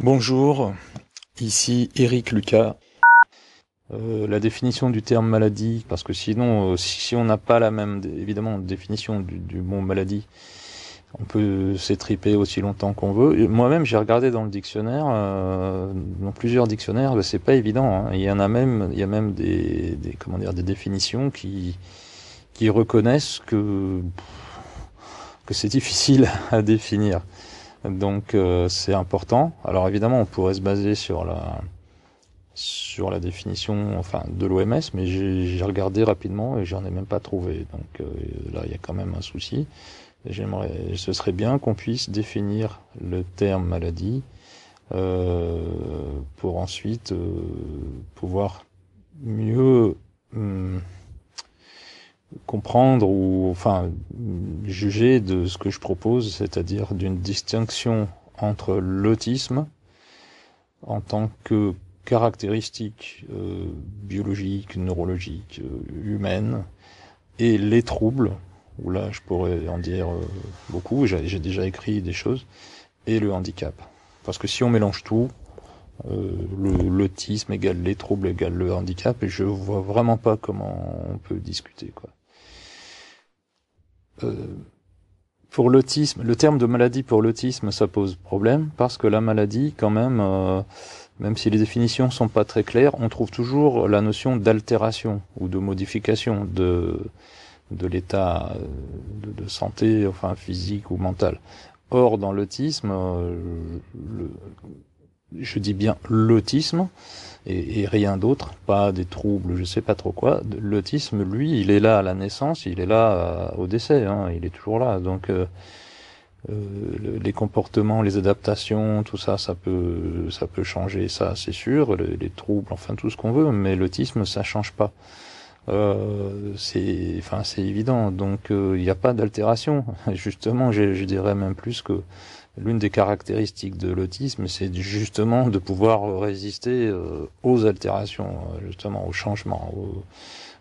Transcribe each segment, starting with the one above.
Bonjour, ici Eric Lucas. La définition du terme maladie, parce que sinon, si on n'a pas la même, évidemment, définition du mot maladie, on peut s'étriper aussi longtemps qu'on veut. Moi-même, j'ai regardé dans le dictionnaire, dans plusieurs dictionnaires, c'est pas évident, hein. Il y a même comment dire, des définitions qui reconnaissent que c'est difficile à définir. Donc c'est important. Alors évidemment, on pourrait se baser sur la définition de l'OMS, mais j'ai regardé rapidement et j'en ai même pas trouvé. Donc là, il y a quand même un souci. Ce serait bien qu'on puisse définir le terme maladie pour ensuite pouvoir mieux comprendre ou juger de ce que je propose, c'est-à-dire d'une distinction entre l'autisme en tant que caractéristique biologique, neurologique, humaine, et les troubles, où là je pourrais en dire beaucoup, j'ai déjà écrit des choses, et le handicap. Parce que si on mélange tout, l'autisme égale les troubles égale le handicap, et je vois vraiment pas comment on peut discuter, quoi. Pour l'autisme, le terme de maladie pour l'autisme, ça pose problème, parce que la maladie, quand même si les définitions sont pas très claires, on trouve toujours la notion d'altération ou de modification de l'état de santé, physique ou mental. Or, dans l'autisme, je dis bien l'autisme, et rien d'autre, pas des troubles, je sais pas trop quoi. L'autisme, lui, il est là à la naissance, il est là au décès, hein, il est toujours là. Donc les comportements, les adaptations, tout ça, ça peut changer, ça c'est sûr, les troubles, tout ce qu'on veut, mais l'autisme, ça change pas. C'est évident. Donc il n'y a pas d'altération. Justement, je dirais même plus que l'une des caractéristiques de l'autisme, c'est justement de pouvoir résister aux altérations, justement aux changements,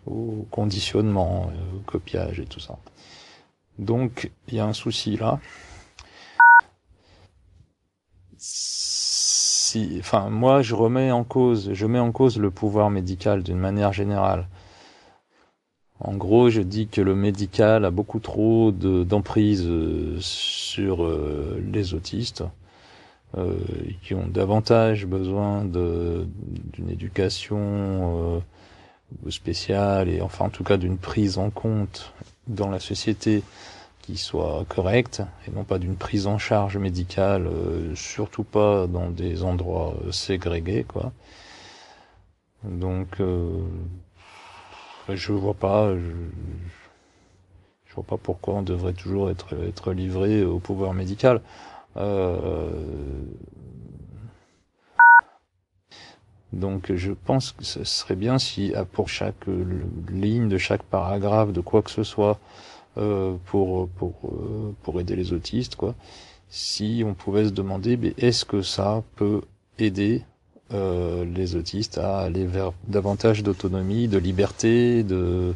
au conditionnement, au copiage et tout ça. Donc il y a un souci là. Moi je mets en cause le pouvoir médical d'une manière générale. En gros, je dis que le médical a beaucoup trop d'emprise sur les autistes, qui ont davantage besoin d'une éducation spéciale et en tout cas d'une prise en compte dans la société qui soit correcte et non pas d'une prise en charge médicale, surtout pas dans des endroits ségrégés, quoi. Donc je vois pas pourquoi on devrait toujours être livré au pouvoir médical. Donc je pense que ce serait bien si pour chaque ligne de chaque paragraphe de quoi que ce soit pour aider les autistes, quoi, si on pouvait se demander est-ce que ça peut aider les autistes à aller vers davantage d'autonomie, de liberté, de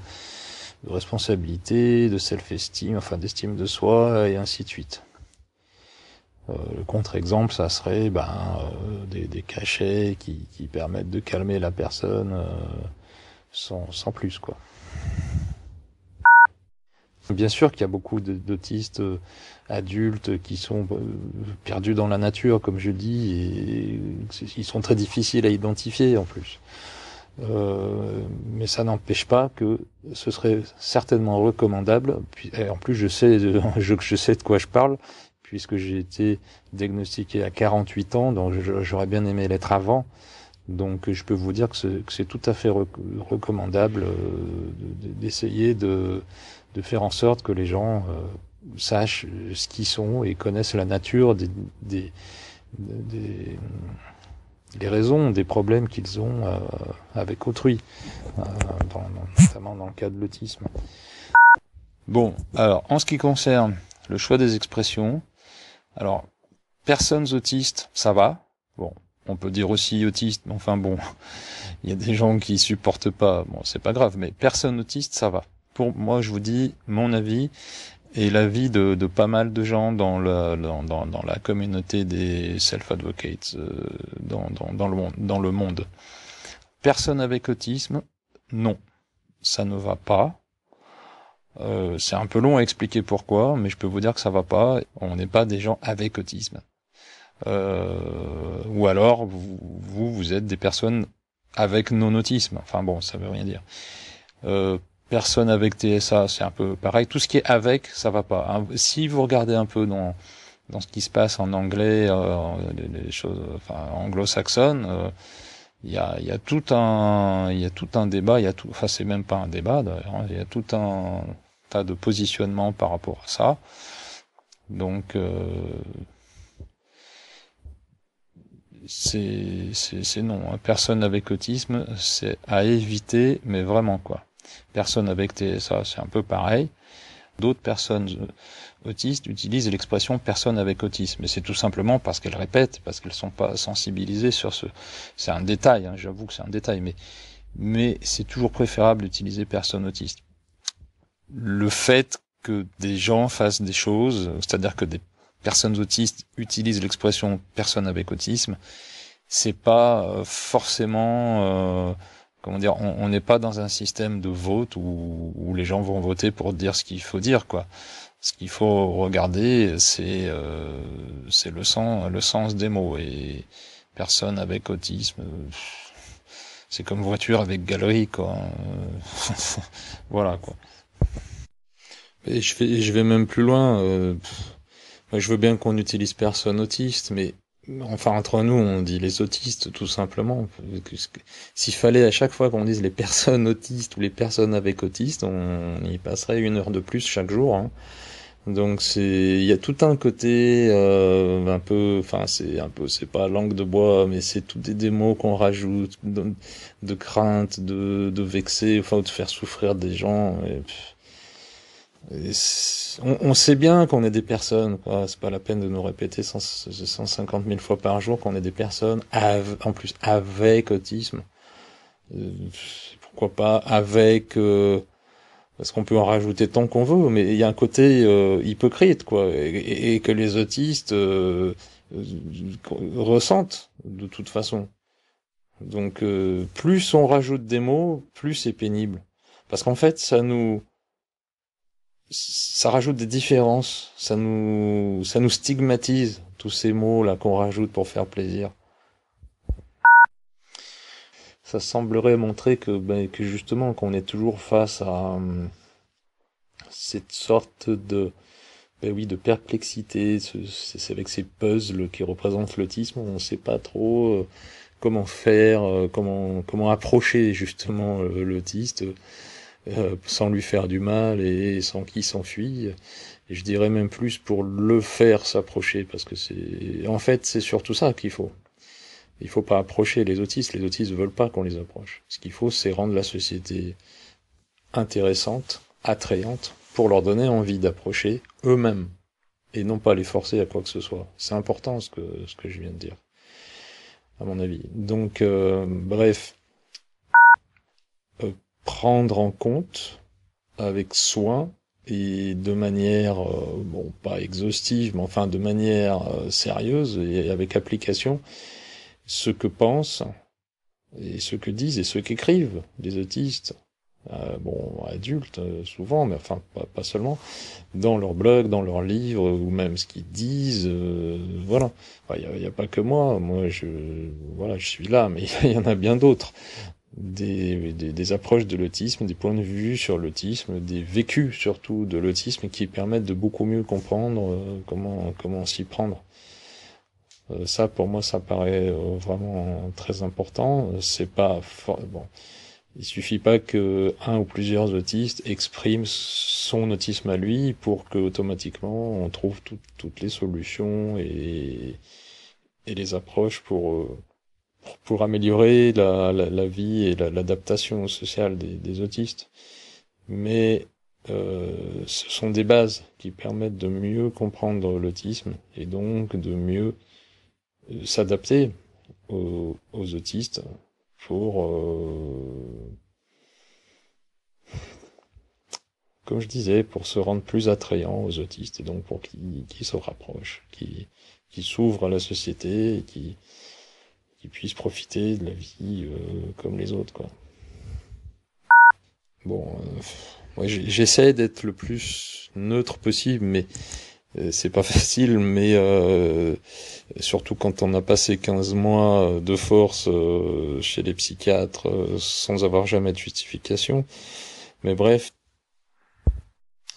responsabilité, de self-esteem, d'estime de soi, et ainsi de suite. Le contre-exemple, ça serait des cachets qui permettent de calmer la personne sans plus, quoi. Bien sûr qu'il y a beaucoup d'autistes adultes qui sont perdus dans la nature, comme je dis, et ils sont très difficiles à identifier en plus. Mais ça n'empêche pas que ce serait certainement recommandable. Et en plus, je sais de quoi je parle, puisque j'ai été diagnostiqué à 48 ans, donc j'aurais bien aimé l'être avant. Donc je peux vous dire que c'est tout à fait recommandable d'essayer de faire en sorte que les gens sachent ce qu'ils sont et connaissent la nature les raisons des problèmes qu'ils ont avec autrui, notamment dans le cas de l'autisme. Bon, alors en ce qui concerne le choix des expressions, alors personnes autistes, ça va. Bon, on peut dire aussi autiste, mais il y a des gens qui supportent pas. Bon, c'est pas grave, mais personne autiste, ça va. Pour moi, je vous dis mon avis, et l'avis de pas mal de gens dans la communauté des self-advocates dans le monde. Personne avec autisme, non, ça ne va pas. C'est un peu long à expliquer pourquoi, mais je peux vous dire que ça va pas. On n'est pas des gens avec autisme. Ou alors vous êtes des personnes avec non-autisme. Enfin bon, ça veut rien dire. Personne avec TSA, c'est un peu pareil. Tout ce qui est avec, ça va pas. Hein. Si vous regardez un peu dans ce qui se passe en anglais, les choses, enfin anglo-saxonnes, il y a tout un débat. Enfin c'est même pas un débat d'ailleurs. Hein, il y a tout un tas de positionnements par rapport à ça. Donc c'est non. Hein. Personne avec autisme, c'est à éviter, mais vraiment quoi. Personne avec TSA, c'est un peu pareil. D'autres personnes autistes utilisent l'expression personne avec autisme, mais c'est tout simplement parce qu'elles répètent, parce qu'elles sont pas sensibilisées sur ce. C'est un détail, hein, j'avoue que c'est un détail, mais c'est toujours préférable d'utiliser personne autiste. Le fait que des gens fassent des choses, c'est-à-dire que des personnes autistes utilisent l'expression personne avec autisme, c'est pas forcément comment dire, on n'est pas dans un système de vote où les gens vont voter pour dire ce qu'il faut dire, quoi. Ce qu'il faut regarder, c'est le sens des mots. Et personne avec autisme, c'est comme voiture avec galerie, quoi. Voilà, quoi. Et je vais même plus loin. Moi, je veux bien qu'on utilise personne autiste, mais enfin entre nous, on dit les autistes tout simplement. S'il fallait à chaque fois qu'on dise les personnes autistes ou les personnes avec autistes, on y passerait 1 heure de plus chaque jour. Hein. Donc il y a tout un côté un peu, enfin c'est pas langue de bois, mais c'est tout des mots qu'on rajoute, de crainte, de vexer, enfin de faire souffrir des gens. On sait bien qu'on est des personnes, quoi. C'est pas la peine de nous répéter 150 000 fois par jour qu'on est des personnes, en plus avec autisme. Euh, Pourquoi pas avec, parce qu'on peut en rajouter tant qu'on veut, mais il y a un côté hypocrite, quoi, et que les autistes euh, ressentent de toute façon. Donc plus on rajoute des mots, plus c'est pénible. Parce qu'en fait, ça rajoute des différences, ça nous stigmatise, tous ces mots là qu'on rajoute pour faire plaisir. Ça semblerait montrer que justement qu'on est toujours face à cette sorte de oui, de perplexité, c'est avec ces puzzles qui représentent l'autisme, on ne sait pas trop comment faire, comment approcher justement l'autiste sans lui faire du mal et sans qu'il s'enfuit. Et je dirais même plus pour le faire s'approcher, parce que en fait, c'est surtout ça qu'il faut. Il faut pas approcher les autistes veulent pas qu'on les approche. Ce qu'il faut, c'est rendre la société intéressante, attrayante, pour leur donner envie d'approcher eux-mêmes, et non pas les forcer à quoi que ce soit. C'est important ce que je viens de dire, à mon avis. Donc, bref, prendre en compte avec soin et de manière, bon, pas exhaustive, mais enfin de manière sérieuse et avec application, ce que pensent et ce que disent et ce qu'écrivent les autistes, bon, adultes souvent, mais enfin pas seulement, dans leurs blogs, dans leurs livres, ou même ce qu'ils disent, voilà. Il y a pas que moi voilà, je suis là, mais il y en a bien d'autres. Des approches de l'autisme, des points de vue sur l'autisme, des vécus surtout de l'autisme qui permettent de beaucoup mieux comprendre comment s'y prendre. Ça, pour moi, ça paraît vraiment très important. C'est pas bon. Il suffit pas que un ou plusieurs autistes expriment son autisme à lui pour que automatiquement on trouve toutes les solutions et les approches pour améliorer la vie et l'adaptation sociale des autistes. Mais ce sont des bases qui permettent de mieux comprendre l'autisme et donc de mieux s'adapter aux autistes pour comme je disais, pour se rendre plus attrayant aux autistes et donc pour qu'ils se rapprochent, qu'ils s'ouvrent à la société et qu'ils puissent profiter de la vie comme les autres, quoi. Bon, moi j'essaie d'être le plus neutre possible, mais c'est pas facile, mais surtout quand on a passé 15 mois de force chez les psychiatres sans avoir jamais de justification. Mais bref,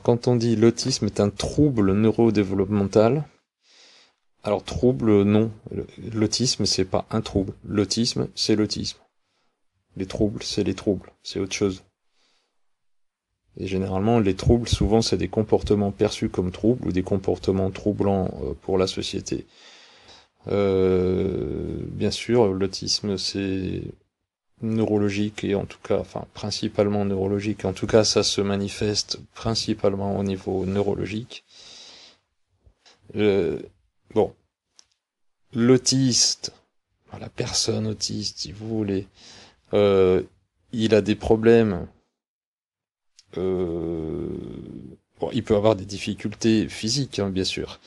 quand on dit l'autisme est un trouble neurodéveloppemental, alors trouble, non. L'autisme, c'est pas un trouble. L'autisme, c'est l'autisme. Les troubles, c'est les troubles. C'est autre chose. Et généralement, les troubles, souvent, c'est des comportements perçus comme troubles ou des comportements troublants pour la société. Bien sûr, l'autisme, c'est neurologique et en tout cas, enfin, principalement neurologique. En tout cas, ça se manifeste principalement au niveau neurologique. Bon, l'autiste, la personne autiste, si vous voulez, il a des problèmes. Bon, il peut avoir des difficultés physiques, hein, bien sûr,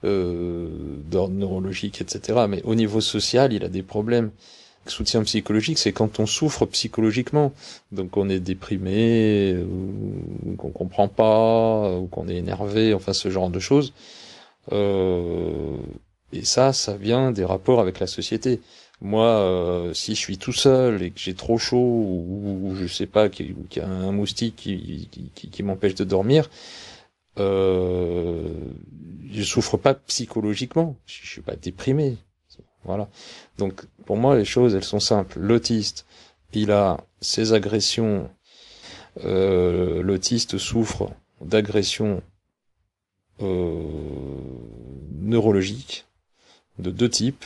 d'ordre neurologique, etc. Mais au niveau social, il a des problèmes. Soutien psychologique, c'est quand on souffre psychologiquement, donc on est déprimé, ou qu'on comprend pas, ou qu'on est énervé, enfin ce genre de choses. Et ça vient des rapports avec la société. Moi, si je suis tout seul et que j'ai trop chaud ou je sais pas qu'il y a un moustique qui m'empêche de dormir, je souffre pas psychologiquement. Je suis pas déprimé. Voilà. Donc pour moi, les choses, elles sont simples. L'autiste, il a ses agressions. L'autiste souffre d'agressions neurologiques de deux types.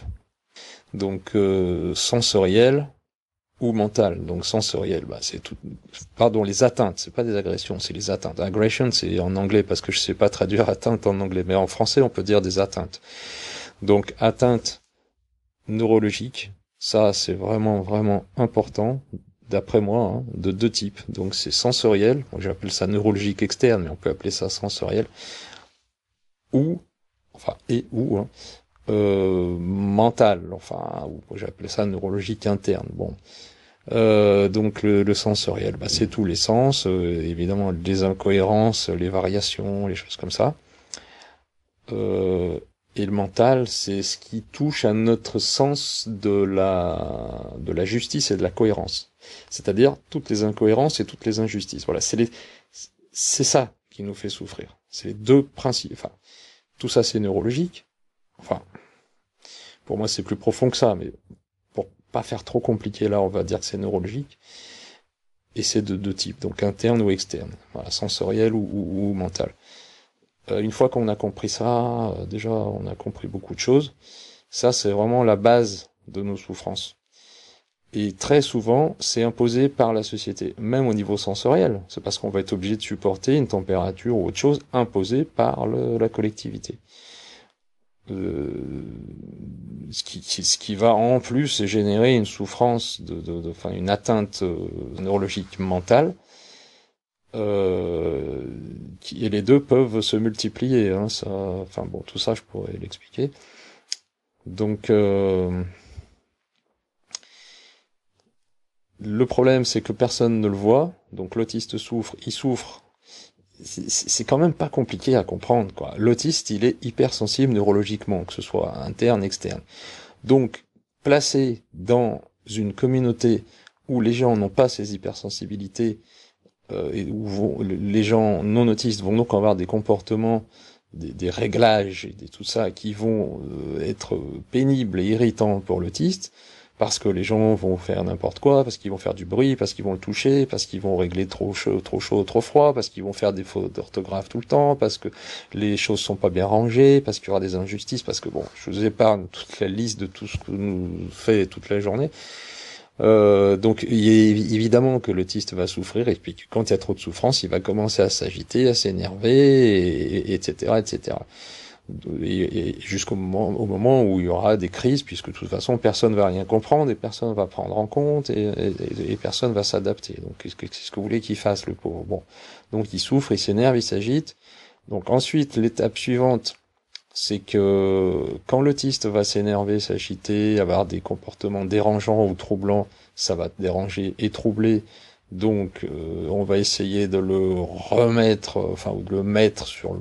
Donc sensoriel ou mental. Donc sensoriel, c'est tout. Pardon, les atteintes, c'est pas des agressions, c'est les atteintes. Aggression, c'est en anglais parce que je sais pas traduire atteinte en anglais, mais en français on peut dire des atteintes. Donc atteinte neurologique, ça c'est vraiment vraiment important d'après moi, hein, de deux types. Donc c'est sensoriel, moi j'appelle ça neurologique externe, mais on peut appeler ça sensoriel, ou hein, mental, enfin, ou j'appelais ça neurologique interne. Bon, donc le sensoriel, c'est tous les sens, évidemment les incohérences, les variations, les choses comme ça. Et le mental, c'est ce qui touche à notre sens de la justice et de la cohérence. C'est-à-dire toutes les incohérences et toutes les injustices. Voilà, c'est ça qui nous fait souffrir. C'est les deux principes. Enfin, tout ça c'est neurologique. Enfin, pour moi c'est plus profond que ça, mais pour pas faire trop compliqué là, on va dire que c'est neurologique. Et c'est de deux types, donc interne ou externe. Voilà, sensoriel ou mental. Une fois qu'on a compris ça, déjà on a compris beaucoup de choses. Ça c'est vraiment la base de nos souffrances. Et très souvent, c'est imposé par la société, même au niveau sensoriel. C'est parce qu'on va être obligé de supporter une température ou autre chose imposée par la collectivité. Ce qui va en plus générer une souffrance enfin une atteinte neurologique mentale. Et les deux peuvent se multiplier, hein, ça, enfin bon, tout ça je pourrais l'expliquer. Donc le problème c'est que personne ne le voit, donc l'autiste souffre, il souffre. C'est quand même pas compliqué à comprendre, quoi. L'autiste, il est hypersensible neurologiquement, que ce soit interne, externe. Donc, placé dans une communauté où les gens n'ont pas ces hypersensibilités, et où les gens non autistes vont donc avoir des comportements, des réglages et tout ça qui vont être pénibles et irritants pour l'autiste, parce que les gens vont faire n'importe quoi, parce qu'ils vont faire du bruit, parce qu'ils vont le toucher, parce qu'ils vont régler trop chaud, trop froid, parce qu'ils vont faire des fautes d'orthographe tout le temps, parce que les choses sont pas bien rangées, parce qu'il y aura des injustices, parce que bon, je vous épargne toute la liste de tout ce que nous fait toute la journée. Donc il est évidemment que l'autiste va souffrir, et puis quand il y a trop de souffrance, il va commencer à s'agiter, à s'énerver, etc., etc. et au moment où il y aura des crises, puisque de toute façon personne va rien comprendre et personne va prendre en compte et personne va s'adapter. Donc qu'est-ce que vous voulez qu'il fasse, le pauvre? Bon, donc il souffre, il s'énerve, il s'agite. Donc ensuite, l'étape suivante, c'est que quand l'autiste va s'énerver, s'agiter, avoir des comportements dérangeants ou troublants, ça va déranger et troubler. Donc, on va essayer de le remettre, ou de le mettre sur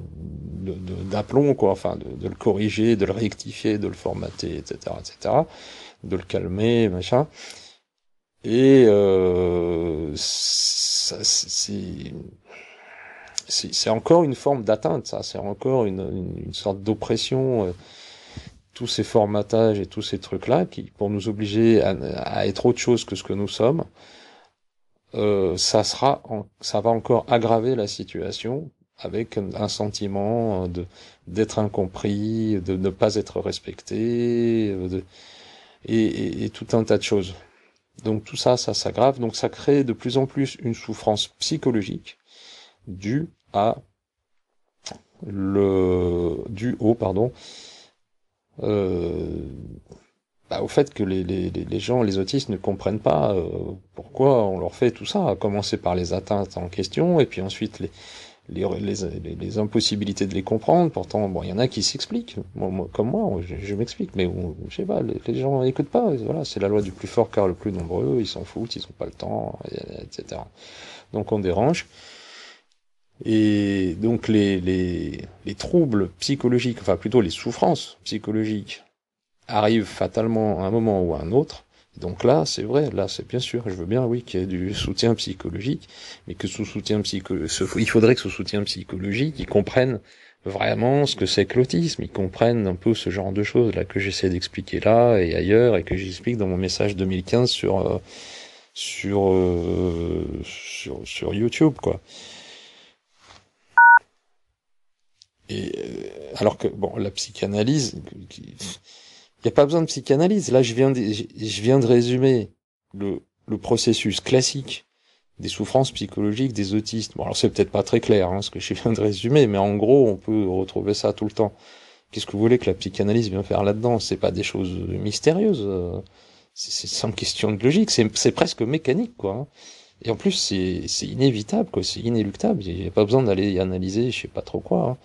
d'aplomb, quoi, de le corriger, de le rectifier, de le formater, etc., de le calmer, machin. Et c'est encore une forme d'atteinte, ça. C'est encore une sorte d'oppression. Tous ces formatages et tous ces trucs-là, qui pour nous obliger à être autre chose que ce que nous sommes. Ça va encore aggraver la situation avec un sentiment d'être incompris, de ne pas être respecté, et tout un tas de choses. Donc tout ça s'aggrave, donc ça crée de plus en plus une souffrance psychologique due au fait que les gens, les autistes ne comprennent pas pourquoi on leur fait tout ça, à commencer par les atteintes en question, et puis ensuite les impossibilités de les comprendre. Pourtant, bon, il y en a qui s'expliquent. Comme moi, je m'explique, mais je sais pas, les gens n'écoutent pas. Voilà, c'est la loi du plus fort car le plus nombreux, ils s'en foutent, ils ont pas le temps, etc. Donc on dérange. Et donc les troubles psychologiques, enfin plutôt les souffrances psychologiques, arrive fatalement à un moment ou à un autre. Donc là, c'est vrai, là, c'est bien sûr, je veux bien, oui, qu'il y ait du soutien psychologique, mais que il faudrait que ce soutien psychologique, ils comprennent vraiment ce que c'est que l'autisme, ils comprennent un peu ce genre de choses là que j'essaie d'expliquer là et ailleurs et que j'explique dans mon message 2015 sur YouTube, quoi. Et alors que bon, la psychanalyse, il n'y a pas besoin de psychanalyse. Là, je viens de résumer le processus classique des souffrances psychologiques des autistes. Bon, alors c'est peut-être pas très clair, ce que je viens de résumer, mais en gros, on peut retrouver ça tout le temps. Qu'est-ce que vous voulez que la psychanalyse vienne faire là-dedans? C'est pas des choses mystérieuses. C'est sans question de logique. C'est presque mécanique, quoi. Et en plus, c'est inévitable, quoi. C'est inéluctable. Il n'y a pas besoin d'aller y analyser, je sais pas trop quoi.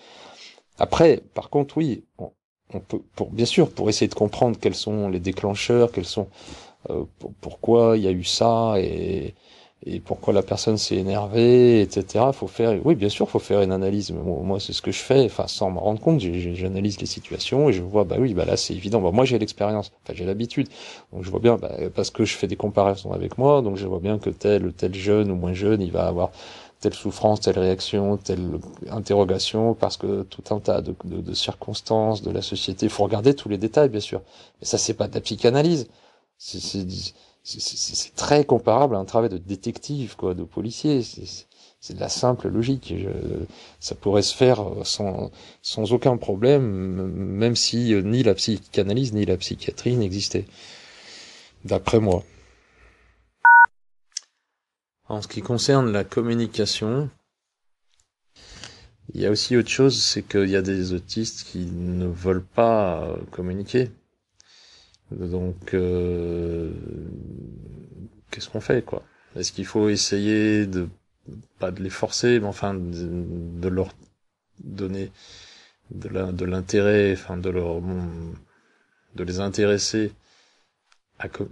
Après, par contre, oui, on peut, bien sûr, pour essayer de comprendre quels sont les déclencheurs, pourquoi il y a eu ça et pourquoi la personne s'est énervée, etc. Oui, bien sûr, faut faire une analyse. Moi, c'est ce que je fais, enfin, sans m'en rendre compte, j'analyse les situations et je vois, bah oui, bah là, c'est évident. Bah, moi, j'ai l'expérience, enfin, j'ai l'habitude. Donc, je vois bien, parce que je fais des comparaisons avec moi, donc je vois bien que tel jeune ou moins jeune, il va avoir telle souffrance, telle réaction, telle interrogation, parce que tout un tas de circonstances de la société. Il faut regarder tous les détails, bien sûr. Mais ça, c'est pas de la psychanalyse. C'est très comparable à un travail de détective, quoi, de policier. C'est de la simple logique. Ça pourrait se faire sans aucun problème, même si ni la psychanalyse ni la psychiatrie n'existaient, d'après moi. En ce qui concerne la communication, il y a aussi autre chose, c'est qu'il y a des autistes qui ne veulent pas communiquer. Donc, qu'est-ce qu'on fait, quoi? Est-ce qu'il faut essayer pas de les forcer, mais enfin de leur donner de l'intérêt, enfin de les intéresser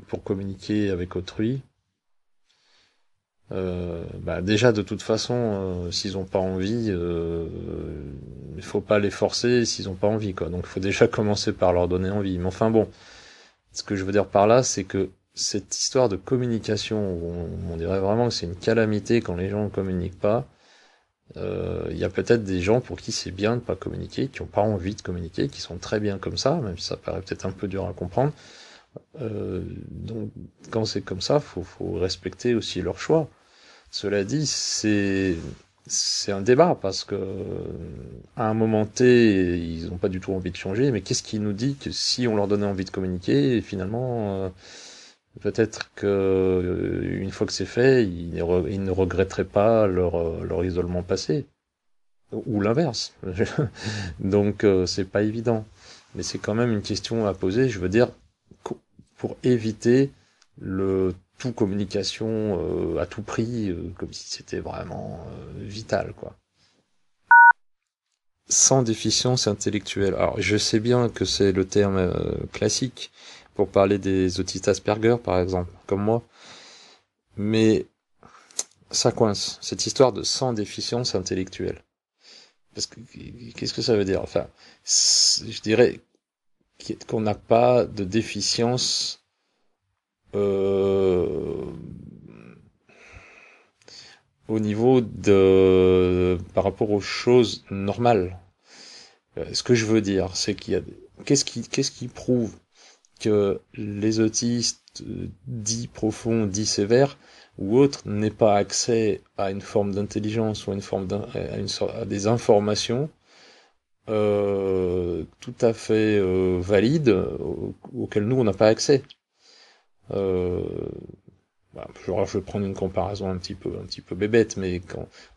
pour communiquer avec autrui? Déjà de toute façon, s'ils ont pas envie, il faut pas les forcer s'ils ont pas envie, quoi. Donc il faut déjà commencer par leur donner envie. Mais enfin bon, ce que je veux dire par là, c'est que cette histoire de communication, où on dirait vraiment que c'est une calamité quand les gens ne communiquent pas, il y a peut-être des gens pour qui c'est bien de pas communiquer, qui ont pas envie de communiquer, qui sont très bien comme ça, même si ça paraît peut-être un peu dur à comprendre. Donc quand c'est comme ça, faut respecter aussi leur choix. Cela dit, c'est un débat parce que à un moment T, ils n'ont pas du tout envie de changer. Mais qu'est-ce qui nous dit que si on leur donnait envie de communiquer, finalement, peut-être que une fois que c'est fait, ils ne regretteraient pas leur isolement passé. ou l'inverse. Donc c'est pas évident, mais c'est quand même une question à poser. Je veux dire, pour éviter le tout communication à tout prix, comme si c'était vraiment vital, quoi. Sans déficience intellectuelle. Alors, je sais bien que c'est le terme classique pour parler des autistes Asperger, par exemple, comme moi, mais ça coince, cette histoire de sans déficience intellectuelle. Parce que, qu'est-ce que ça veut dire? Enfin, je dirais qu'on n'a pas de déficience euh, au niveau de par rapport aux choses normales. Ce que je veux dire, c'est qu'il y a qu'est-ce qui prouve que les autistes dits profonds, dits sévères ou autres n'aient pas accès à une forme d'intelligence ou à une forme à des informations tout à fait valides auxquelles nous on n'a pas accès. Euh, je vais prendre une comparaison un petit peu bébête, mais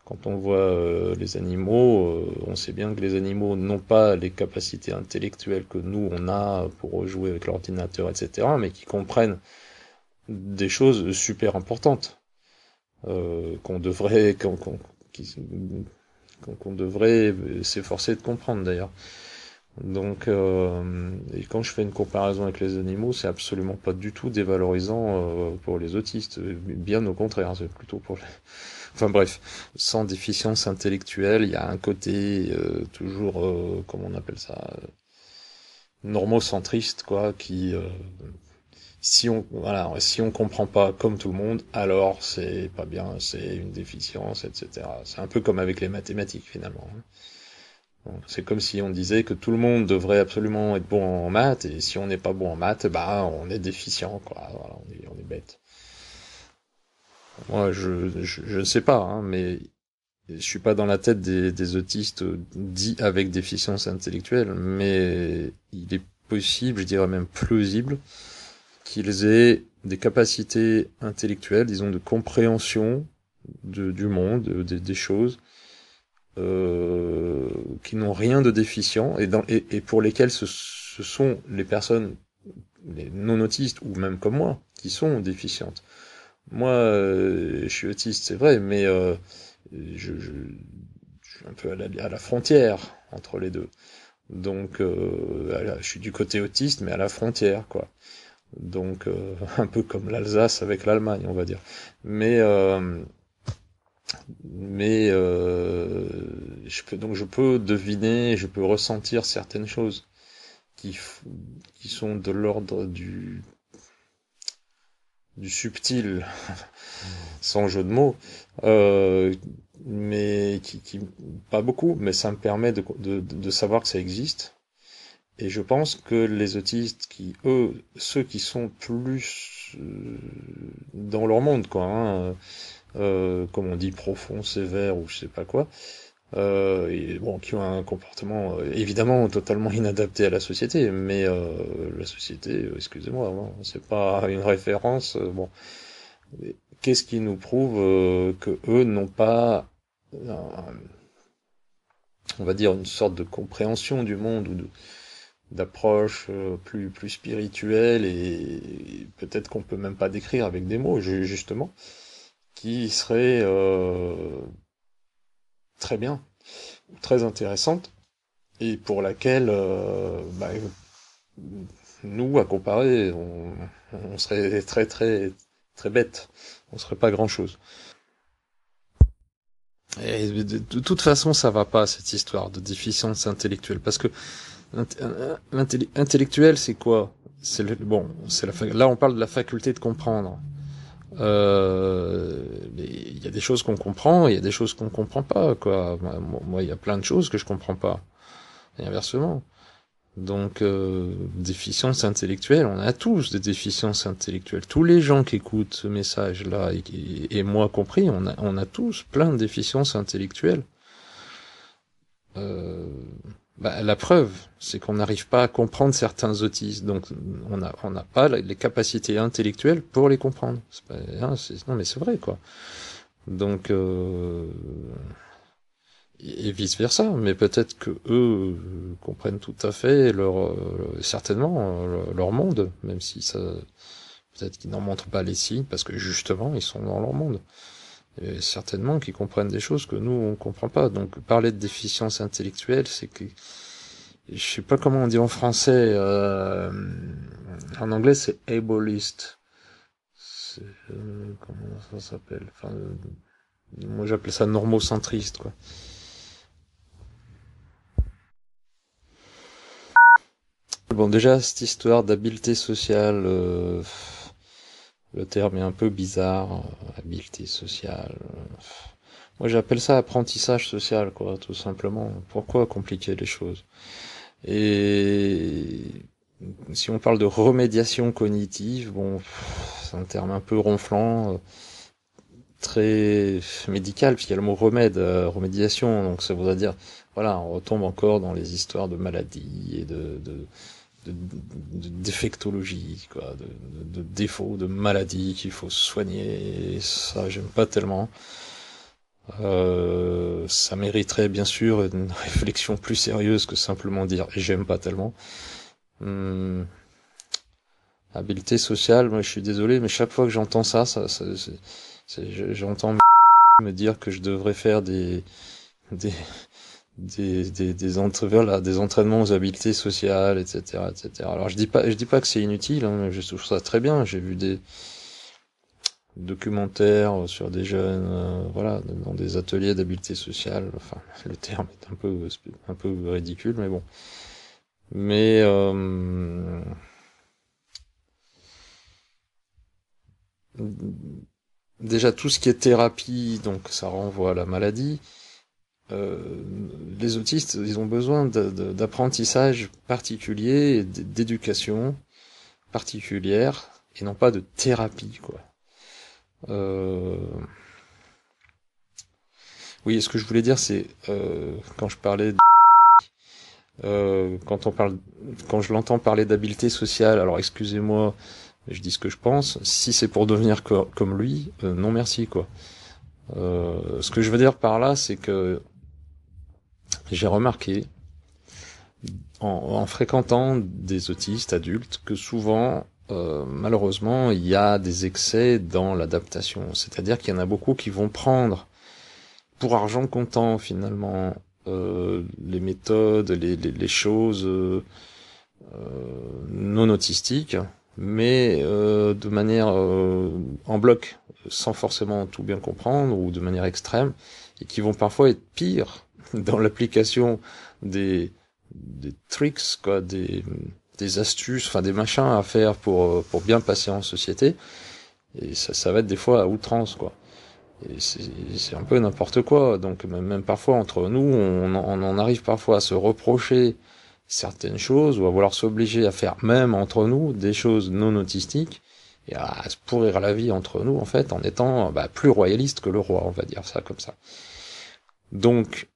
quand on voit les animaux, on sait bien que les animaux n'ont pas les capacités intellectuelles que nous on a pour jouer avec l'ordinateur, etc., mais qui comprennent des choses super importantes qu'on devrait qu'on devrait s'efforcer de comprendre d'ailleurs. Donc, et quand je fais une comparaison avec les animaux, c'est absolument pas du tout dévalorisant pour les autistes, bien au contraire, c'est plutôt pour les... Enfin bref, sans déficience intellectuelle, il y a un côté toujours, comment on appelle ça, normocentriste, quoi, qui, si on comprend pas comme tout le monde, alors c'est pas bien, c'est une déficience, etc. C'est un peu comme avec les mathématiques finalement. C'est comme si on disait que tout le monde devrait absolument être bon en maths, et si on n'est pas bon en maths, bah on est déficient, quoi. Voilà, on est bête. Moi, je ne sais pas, hein, mais je suis pas dans la tête des autistes dits avec déficience intellectuelle, mais il est possible, je dirais même plausible, qu'ils aient des capacités intellectuelles, disons, de compréhension du monde, des choses, qui n'ont rien de déficient et pour lesquels ce sont les personnes, les non-autistes ou même comme moi, qui sont déficientes. Moi, je suis autiste, c'est vrai, mais je suis un peu à la frontière entre les deux. Donc, je suis du côté autiste, mais à la frontière, quoi. Donc, un peu comme l'Alsace avec l'Allemagne, on va dire. Mais je peux deviner, je peux ressentir certaines choses qui qui sont de l'ordre du subtil, sans jeu de mots, euh, mais qui pas beaucoup, mais ça me permet de savoir que ça existe. Et je pense que les autistes ceux qui sont plus dans leur monde, quoi, hein, comme on dit, profond, sévère ou je sais pas quoi, et bon, qui ont un comportement évidemment totalement inadapté à la société, mais la société, excusez-moi, hein, c'est pas une référence. Bon, qu'est-ce qui nous prouve que eux n'ont pas, on va dire, une sorte de compréhension du monde ou d'approche plus spirituelle et peut-être qu'on peut même pas décrire avec des mots, justement, qui serait très bien, très intéressante, et pour laquelle, nous, à comparer, on serait très très très bête, on serait pas grand-chose. Et de toute façon, ça va pas cette histoire de déficience intellectuelle, parce que intellectuel, c'est quoi? Là on parle de la faculté de comprendre. Il y a des choses qu'on comprend, et il y a des choses qu'on comprend pas, quoi. Moi, il y a plein de choses que je comprends pas. Et inversement. Donc, déficience intellectuelle, on a tous des déficiences intellectuelles. Tous les gens qui écoutent ce message-là, et moi compris, on a tous plein de déficiences intellectuelles. La preuve, c'est qu'on n'arrive pas à comprendre certains autistes, donc on n'a pas les capacités intellectuelles pour les comprendre. Non, mais c'est vrai, quoi. Donc, et vice versa. Mais peut-être que eux comprennent tout à fait certainement leur monde, même si ça, peut-être qu'ils n'en montrent pas les signes parce que justement ils sont dans leur monde. Et certainement qu'ils comprennent des choses que nous on comprend pas. Donc parler de déficience intellectuelle, c'est que je sais pas comment on dit en français. En anglais c'est ableist. Comment ça s'appelle? Enfin, moi j'appelais ça normocentriste, quoi. Bon, déjà cette histoire d'habileté sociale, le terme est un peu bizarre, habileté sociale. Moi j'appelle ça apprentissage social, quoi, tout simplement. Pourquoi compliquer les choses? Et si on parle de remédiation cognitive, bon, c'est un terme un peu ronflant, très médical, puisqu'il y a le mot remède, remédiation, donc ça voudrait dire, voilà, on retombe encore dans les histoires de maladies et de défectologie, quoi, de défauts, de maladies qu'il faut soigner, et ça j'aime pas tellement. Ça mériterait bien sûr une réflexion plus sérieuse que simplement dire j'aime pas tellement. Hum, Habileté sociale, moi je suis désolé, mais chaque fois que j'entends ça, j'entends me dire que je devrais faire des, voilà, des entraînements aux habiletés sociales, etc., etc. Alors je dis pas que c'est inutile, hein, je trouve ça très bien. J'ai vu des documentaires sur des jeunes, voilà, dans des ateliers d'habileté sociale. Enfin, le terme est un peu ridicule, mais bon. Mais déjà tout ce qui est thérapie, donc ça renvoie à la maladie. Euh, les autistes, ils ont besoin d'apprentissage particulier, et d'éducation particulière, et non pas de thérapie, quoi. Euh... Oui, ce que je voulais dire, c'est quand je parlais, quand je l'entends parler d'habileté sociale, alors excusez-moi, je dis ce que je pense. Si c'est pour devenir comme lui, non merci, quoi. Ce que je veux dire par là, c'est que j'ai remarqué en fréquentant des autistes adultes que souvent, malheureusement, il y a des excès dans l'adaptation. C'est-à-dire qu'il y en a beaucoup qui vont prendre pour argent comptant finalement les méthodes, les choses non autistiques, mais de manière en bloc, sans forcément tout bien comprendre ou de manière extrême, et qui vont parfois être pires dans l'application des tricks, quoi, des astuces, enfin des machins à faire pour bien passer en société. Et ça va être des fois à outrance, quoi. Et c'est un peu n'importe quoi. Donc même parfois entre nous, on en arrive parfois à se reprocher certaines choses ou à vouloir s'obliger à faire même entre nous des choses non autistiques et à se pourrir la vie entre nous en fait en étant plus royaliste que le roi, on va dire ça comme ça. Donc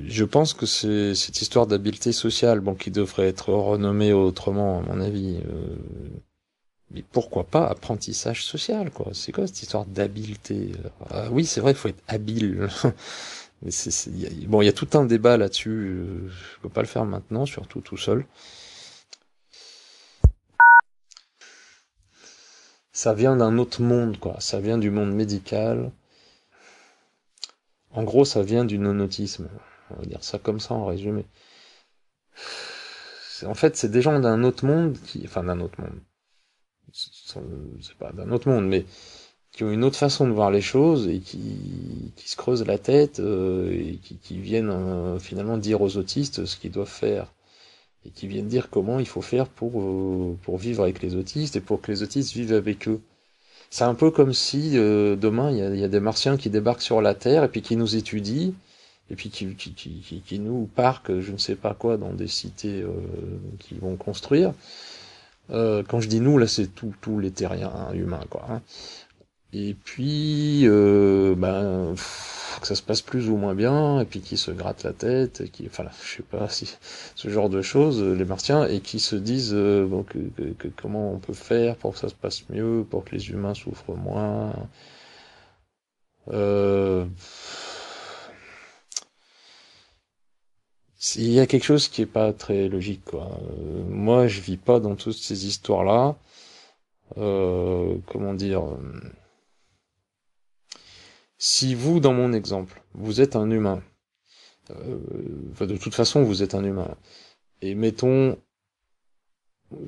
je pense que c'est cette histoire d'habileté sociale, bon, qui devrait être renommée autrement, à mon avis. Mais pourquoi pas apprentissage social, quoi? C'est quoi cette histoire d'habileté? Oui, c'est vrai, il faut être habile. Mais bon, il y a tout un débat là-dessus. Je peux pas le faire maintenant, surtout tout seul. Ça vient d'un autre monde, quoi. Ça vient du monde médical. En gros, ça vient du non-autisme. On va dire ça comme ça en résumé. En fait, c'est des gens d'un autre monde enfin d'un autre monde. C'est pas d'un autre monde, mais qui ont une autre façon de voir les choses et qui se creusent la tête et qui viennent finalement dire aux autistes ce qu'ils doivent faire et qui viennent dire comment il faut faire pour vivre avec les autistes et pour que les autistes vivent avec eux. C'est un peu comme si demain il y a des martiens qui débarquent sur la Terre et puis qui nous étudient et puis qui nous parquent je ne sais pas quoi dans des cités qu'ils vont construire. Quand je dis nous, là c'est tous les terriens humains, quoi. Hein. Et puis, que ça se passe plus ou moins bien, et puis qui se grattent la tête, enfin, je sais pas si ce genre de choses, les Martiens, et qui se disent comment on peut faire pour que ça se passe mieux, pour que les humains souffrent moins. Euh, il y a quelque chose qui est pas très logique, quoi. Moi, je vis pas dans toutes ces histoires-là. Comment dire? Si vous, dans mon exemple, vous êtes un humain, enfin, de toute façon, vous êtes un humain. Et mettons,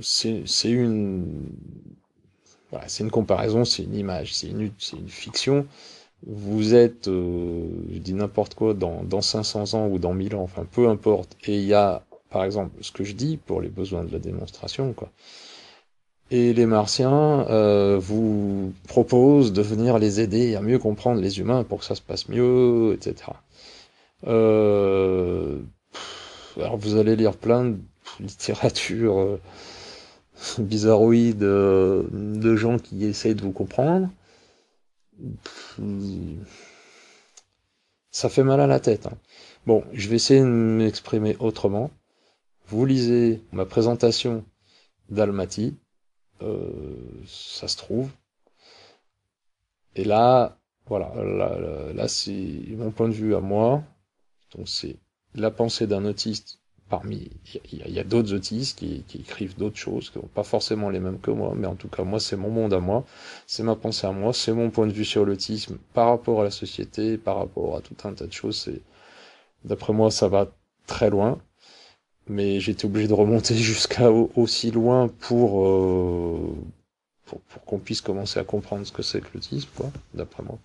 c'est une, voilà, c'est une comparaison, c'est une image, c'est une fiction. Vous êtes, je dis n'importe quoi, dans 500 ans ou dans 1000 ans, enfin peu importe. Et il y a, par exemple, ce que je dis pour les besoins de la démonstration, quoi. Et les Martiens vous proposent de venir les aider à mieux comprendre les humains pour que ça se passe mieux, etc. Euh, alors vous allez lire plein de littérature bizarroïde de gens qui essayent de vous comprendre. Ça fait mal à la tête, hein. Bon, je vais essayer de m'exprimer autrement. Vous lisez ma présentation d'Almaty, ça se trouve, et là, voilà, là c'est mon point de vue à moi. Donc c'est la pensée d'un autiste parmi, il y a d'autres autistes qui écrivent d'autres choses, qui n'ont pas forcément les mêmes que moi, mais en tout cas moi c'est mon monde à moi, c'est ma pensée à moi, c'est mon point de vue sur l'autisme par rapport à la société, par rapport à tout un tas de choses. D'après moi ça va très loin, mais j'étais obligé de remonter jusqu'à aussi loin pour qu'on puisse commencer à comprendre ce que c'est que l'autisme, quoi, d'après moi.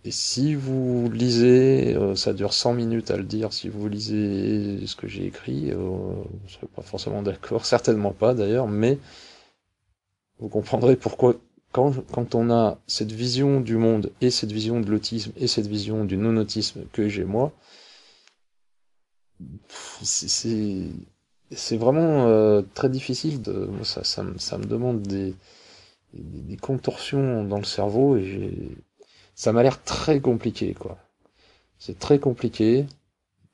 Et si vous lisez, ça dure 100 minutes à le dire, si vous lisez ce que j'ai écrit, vous ne serez pas forcément d'accord, certainement pas d'ailleurs, mais vous comprendrez pourquoi quand on a cette vision du monde et cette vision de l'autisme et cette vision du non-autisme que j'ai moi, c'est c'est vraiment très difficile ça me demande des contorsions dans le cerveau et ça m'a l'air très compliqué, quoi. C'est très compliqué.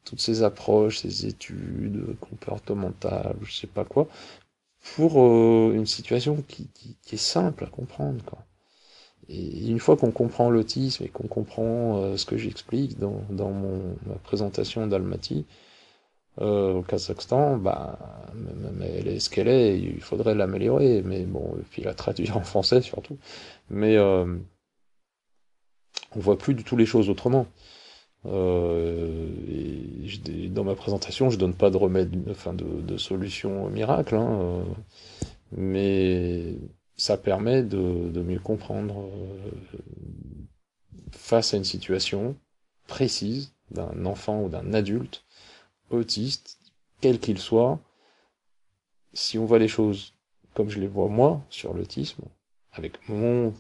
Toutes ces approches, ces études comportementales, je sais pas quoi, pour une situation qui est simple à comprendre, quoi. Et une fois qu'on comprend l'autisme et qu'on comprend ce que j'explique ma présentation d'Almaty au Kazakhstan, bah, même elle est ce qu'elle est, il faudrait l'améliorer, mais bon, et puis la traduire en français surtout. Mais on voit plus du tout les choses autrement. Dans ma présentation, je donne pas de remède, enfin de solution miracle, hein, mais ça permet de mieux comprendre face à une situation précise d'un enfant ou d'un adulte autiste, quel qu'il soit, si on voit les choses comme je les vois moi sur l'autisme, avec mon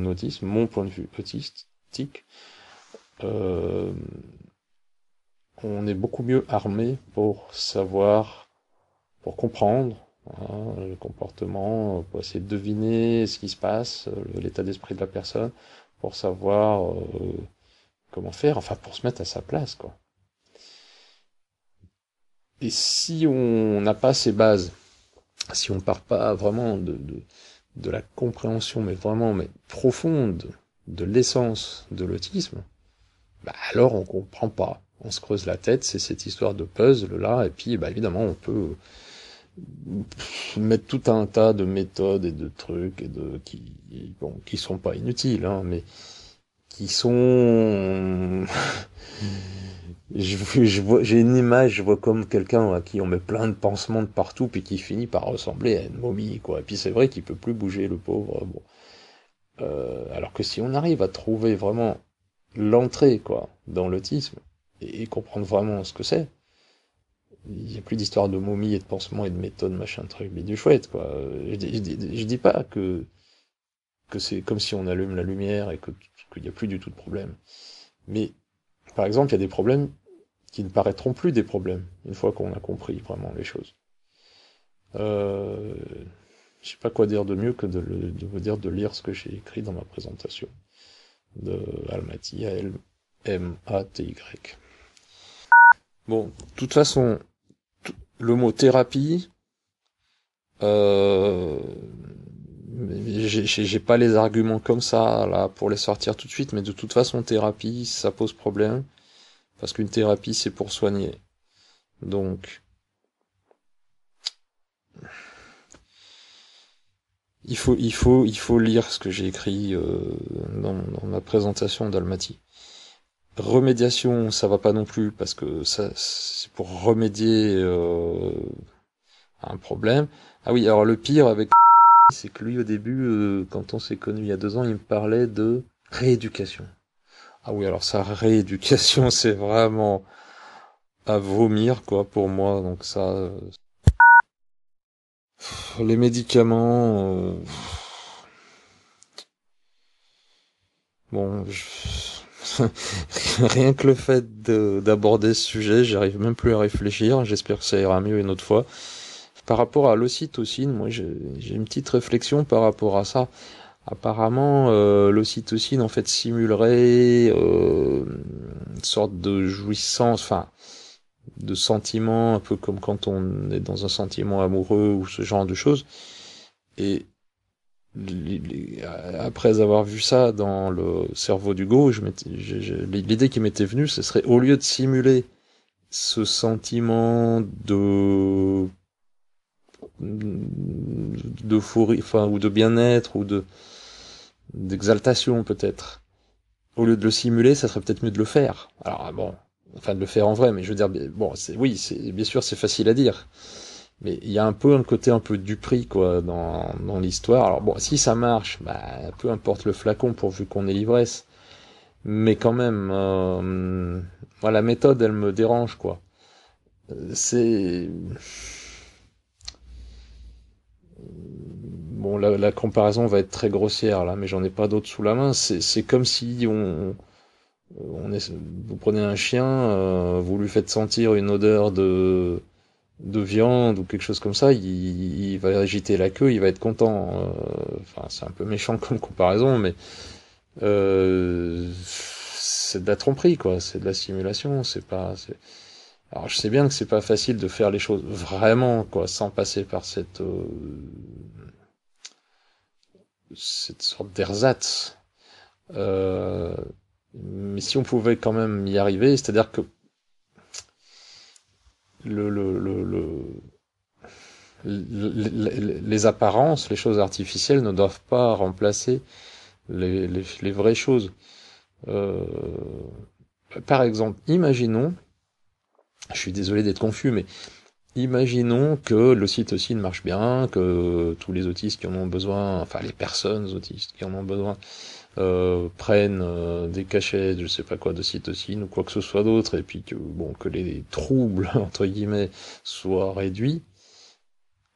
autisme, mon point de vue autistique, euh, on est beaucoup mieux armé pour savoir, pour comprendre, hein, le comportement, pour essayer de deviner ce qui se passe, l'état d'esprit de la personne, pour savoir comment faire, enfin pour se mettre à sa place, quoi. Et si on n'a pas ces bases, si on part pas vraiment de la compréhension, mais vraiment mais profonde de l'essence de l'autisme, bah alors on comprend pas. On se creuse la tête, c'est cette histoire de puzzle là, et puis bah évidemment on peut mettre tout un tas de méthodes et de trucs et qui sont pas inutiles, hein, mais qui sont j'ai une image, je vois comme quelqu'un à qui on met plein de pansements de partout, puis qui finit par ressembler à une momie, quoi. Et puis c'est vrai qu'il peut plus bouger, le pauvre. Bon. Alors que si on arrive à trouver vraiment l'entrée, quoi, dans l'autisme, et comprendre vraiment ce que c'est, il n'y a plus d'histoire de momie et de pansements et de méthodes, machin truc, mais du chouette, quoi. Je dis pas que c'est comme si on allume la lumière et qu'il n'y a plus du tout de problème. Mais, par exemple, il y a des problèmes qui ne paraîtront plus des problèmes, une fois qu'on a compris vraiment les choses. Euh, je sais pas quoi dire de mieux que de vous dire de lire ce que j'ai écrit dans ma présentation de Almaty, Almaty. Bon, de toute façon, le mot thérapie, euh, J'ai pas les arguments comme ça là pour les sortir tout de suite, mais de toute façon thérapie ça pose problème parce qu'une thérapie c'est pour soigner. Donc il faut lire ce que j'ai écrit dans ma présentation d'Almaty. Remédiation, ça va pas non plus parce que ça c'est pour remédier à un problème. Ah oui, alors le pire avec c'est que lui au début, quand on s'est connu il y a 2 ans, il me parlait de rééducation. Ah oui, alors sa rééducation, c'est vraiment à vomir quoi pour moi. Donc ça, les médicaments, bon, rien que le fait d'aborder ce sujet, j'arrive même plus à réfléchir. J'espère que ça ira mieux une autre fois. Par rapport à l'ocytocine, moi j'ai une petite réflexion par rapport à ça. Apparemment, l'ocytocine en fait simulerait une sorte de jouissance, enfin de sentiment, un peu comme quand on est dans un sentiment amoureux ou ce genre de choses. Et après avoir vu ça dans le cerveau d'Hugo, l'idée qui m'était venue, ce serait au lieu de simuler ce sentiment d'euphorie, enfin, ou de bien-être, ou d'exaltation peut-être. Au lieu de le simuler, ça serait peut-être mieux de le faire. Alors bon, enfin de le faire en vrai, mais je veux dire, bon, c'est bien sûr c'est facile à dire, mais il y a un peu un côté un peu Dupri quoi dans l'histoire. Alors bon, si ça marche, bah peu importe le flacon pourvu qu'on ait l'ivresse, mais quand même, moi la méthode elle me dérange quoi. C'est bon, la comparaison va être très grossière là, mais j'en ai pas d'autres sous la main. C'est comme si vous prenez un chien, vous lui faites sentir une odeur de viande ou quelque chose comme ça, il va agiter la queue, il va être content. Enfin, c'est un peu méchant comme comparaison, mais c'est de la tromperie, quoi. C'est de la simulation. C'est pas. Alors, je sais bien que c'est pas facile de faire les choses vraiment, quoi, sans passer par cette sorte d'ersatz. Euh, mais si on pouvait quand même y arriver, c'est-à-dire que le, le, le, le- les apparences, les choses artificielles ne doivent pas remplacer les vraies choses. Euh, Par exemple, imaginons, je suis désolé d'être confus, mais imaginons que l'ocytocine marche bien, que tous les autistes qui en ont besoin, enfin les personnes autistes qui en ont besoin, prennent des cachets, je sais pas quoi, d'ocytocine ou quoi que ce soit d'autre, et puis que bon que les troubles entre guillemets soient réduits.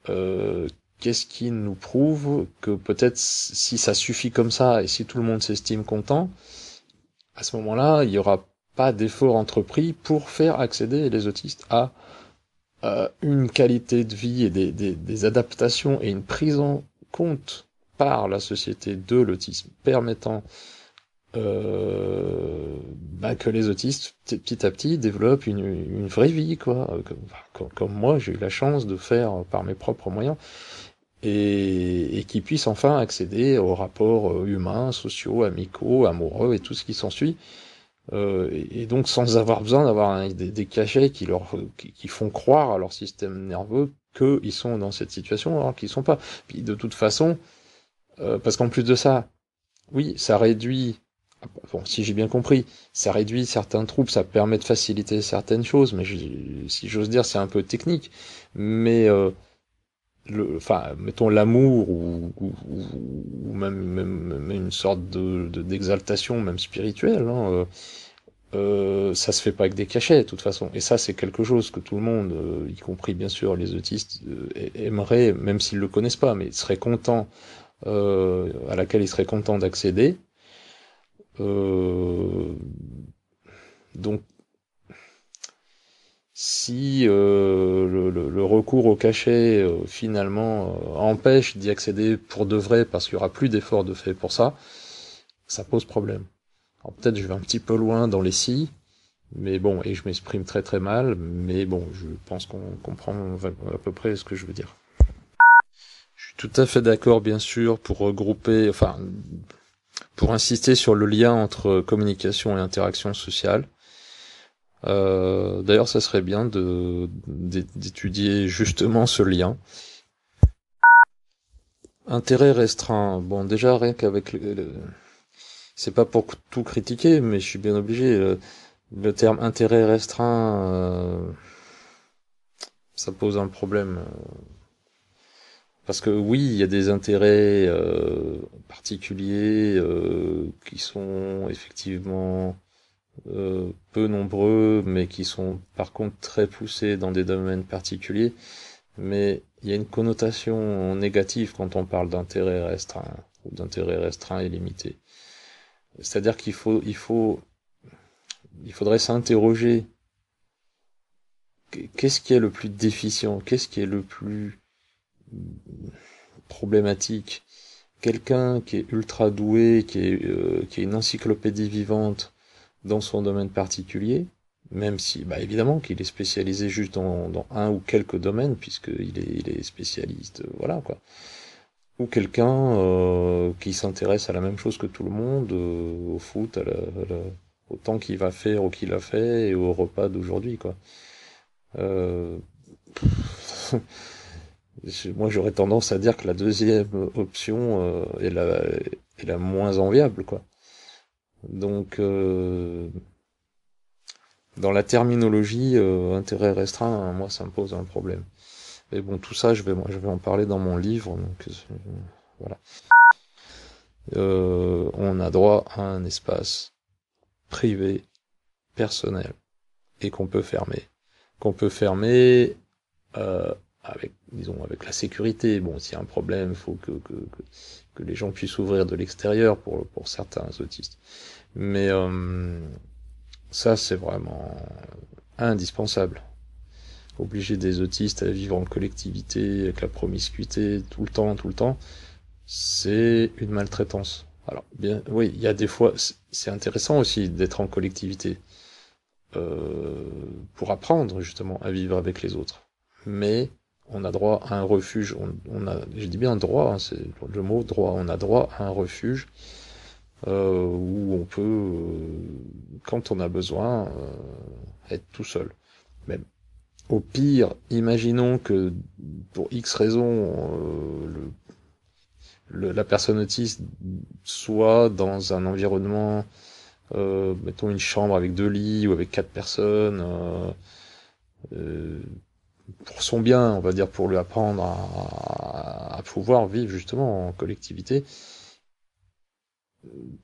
Euh, Qu'est-ce qui nous prouve que peut-être si ça suffit comme ça et si tout le monde s'estime content, à ce moment-là, il n'y aura pas d'effort entrepris pour faire accéder les autistes à une qualité de vie et des adaptations et une prise en compte par la société de l'autisme permettant que les autistes petit à petit développent une vraie vie quoi comme moi j'ai eu la chance de faire par mes propres moyens et qui puissent enfin accéder aux rapports humains, sociaux, amicaux, amoureux et tout ce qui s'ensuit. Et donc sans avoir besoin d'avoir des cachets qui font croire à leur système nerveux qu'ils sont dans cette situation alors qu'ils sont pas. Puis de toute façon, parce qu'en plus de ça, oui, ça réduit, bon, si j'ai bien compris, ça réduit certains troubles, ça permet de faciliter certaines choses, mais si j'ose dire, c'est un peu technique. Mais enfin, mettons l'amour ou même une sorte d'exaltation, même spirituelle, hein, ça se fait pas avec des cachets, de toute façon. Et ça, c'est quelque chose que tout le monde, y compris bien sûr les autistes, aimerait, même s'ils le connaissent pas, mais seraient contents, à laquelle ils seraient contents d'accéder. Euh, donc, si le recours au cachet finalement empêche d'y accéder pour de vrai parce qu'il y aura plus d'efforts de fait pour ça, ça pose problème. Alors peut-être je vais un petit peu loin dans les si, mais bon, et je m'exprime très très mal, mais bon, je pense qu'on comprend à peu près ce que je veux dire. tout à fait d'accord, bien sûr, pour regrouper, enfin, pour insister sur le lien entre communication et interaction sociale. D'ailleurs, ça serait bien d'étudier justement ce lien. Intérêt restreint. Bon, déjà, rien qu'avec c'est pas pour tout critiquer, mais je suis bien obligé. Le terme intérêt restreint, ça pose un problème. Parce que oui, il y a des intérêts particuliers qui sont effectivement peu nombreux, mais qui sont par contre très poussés dans des domaines particuliers. Mais il y a une connotation négative quand on parle d'intérêt restreint ou d'intérêt restreint et limité. C'est-à-dire il faudrait s'interroger. Qu'est-ce qui est le plus déficient? Qu'est-ce qui est le plus problématique? Quelqu'un qui est ultra doué, qui est une encyclopédie vivante dans son domaine particulier, même si, bah évidemment qu'il est spécialisé juste dans un ou quelques domaines, puisqu'il est spécialiste, voilà quoi. Ou quelqu'un qui s'intéresse à la même chose que tout le monde, au foot, au temps qu'il va faire ou qu'il a fait, et au repas d'aujourd'hui, quoi. Euh, Moi, j'aurais tendance à dire que la deuxième option est la moins enviable, quoi. Donc, dans la terminologie, intérêt restreint, moi, ça me pose un problème. Et bon, tout ça, je vais en parler dans mon livre, donc voilà. On a droit à un espace privé, personnel, et qu'on peut fermer. Qu'on peut fermer avec, disons, avec la sécurité. Bon, s'il y a un problème, il faut que les gens puissent ouvrir de l'extérieur pour certains autistes. Mais ça, c'est vraiment indispensable. Obliger des autistes à vivre en collectivité, avec la promiscuité, tout le temps, c'est une maltraitance. Alors, bien, oui, il y a des fois, c'est intéressant aussi d'être en collectivité, pour apprendre justement à vivre avec les autres. Mais on a droit à un refuge, je dis bien droit, hein, c'est le mot droit, on a droit à un refuge où on peut, quand on a besoin, être tout seul. Même au pire, imaginons que pour X raison, la personne autiste soit dans un environnement, mettons une chambre avec 2 lits ou avec 4 personnes, euh, pour son bien, on va dire, pour lui apprendre à pouvoir vivre justement en collectivité.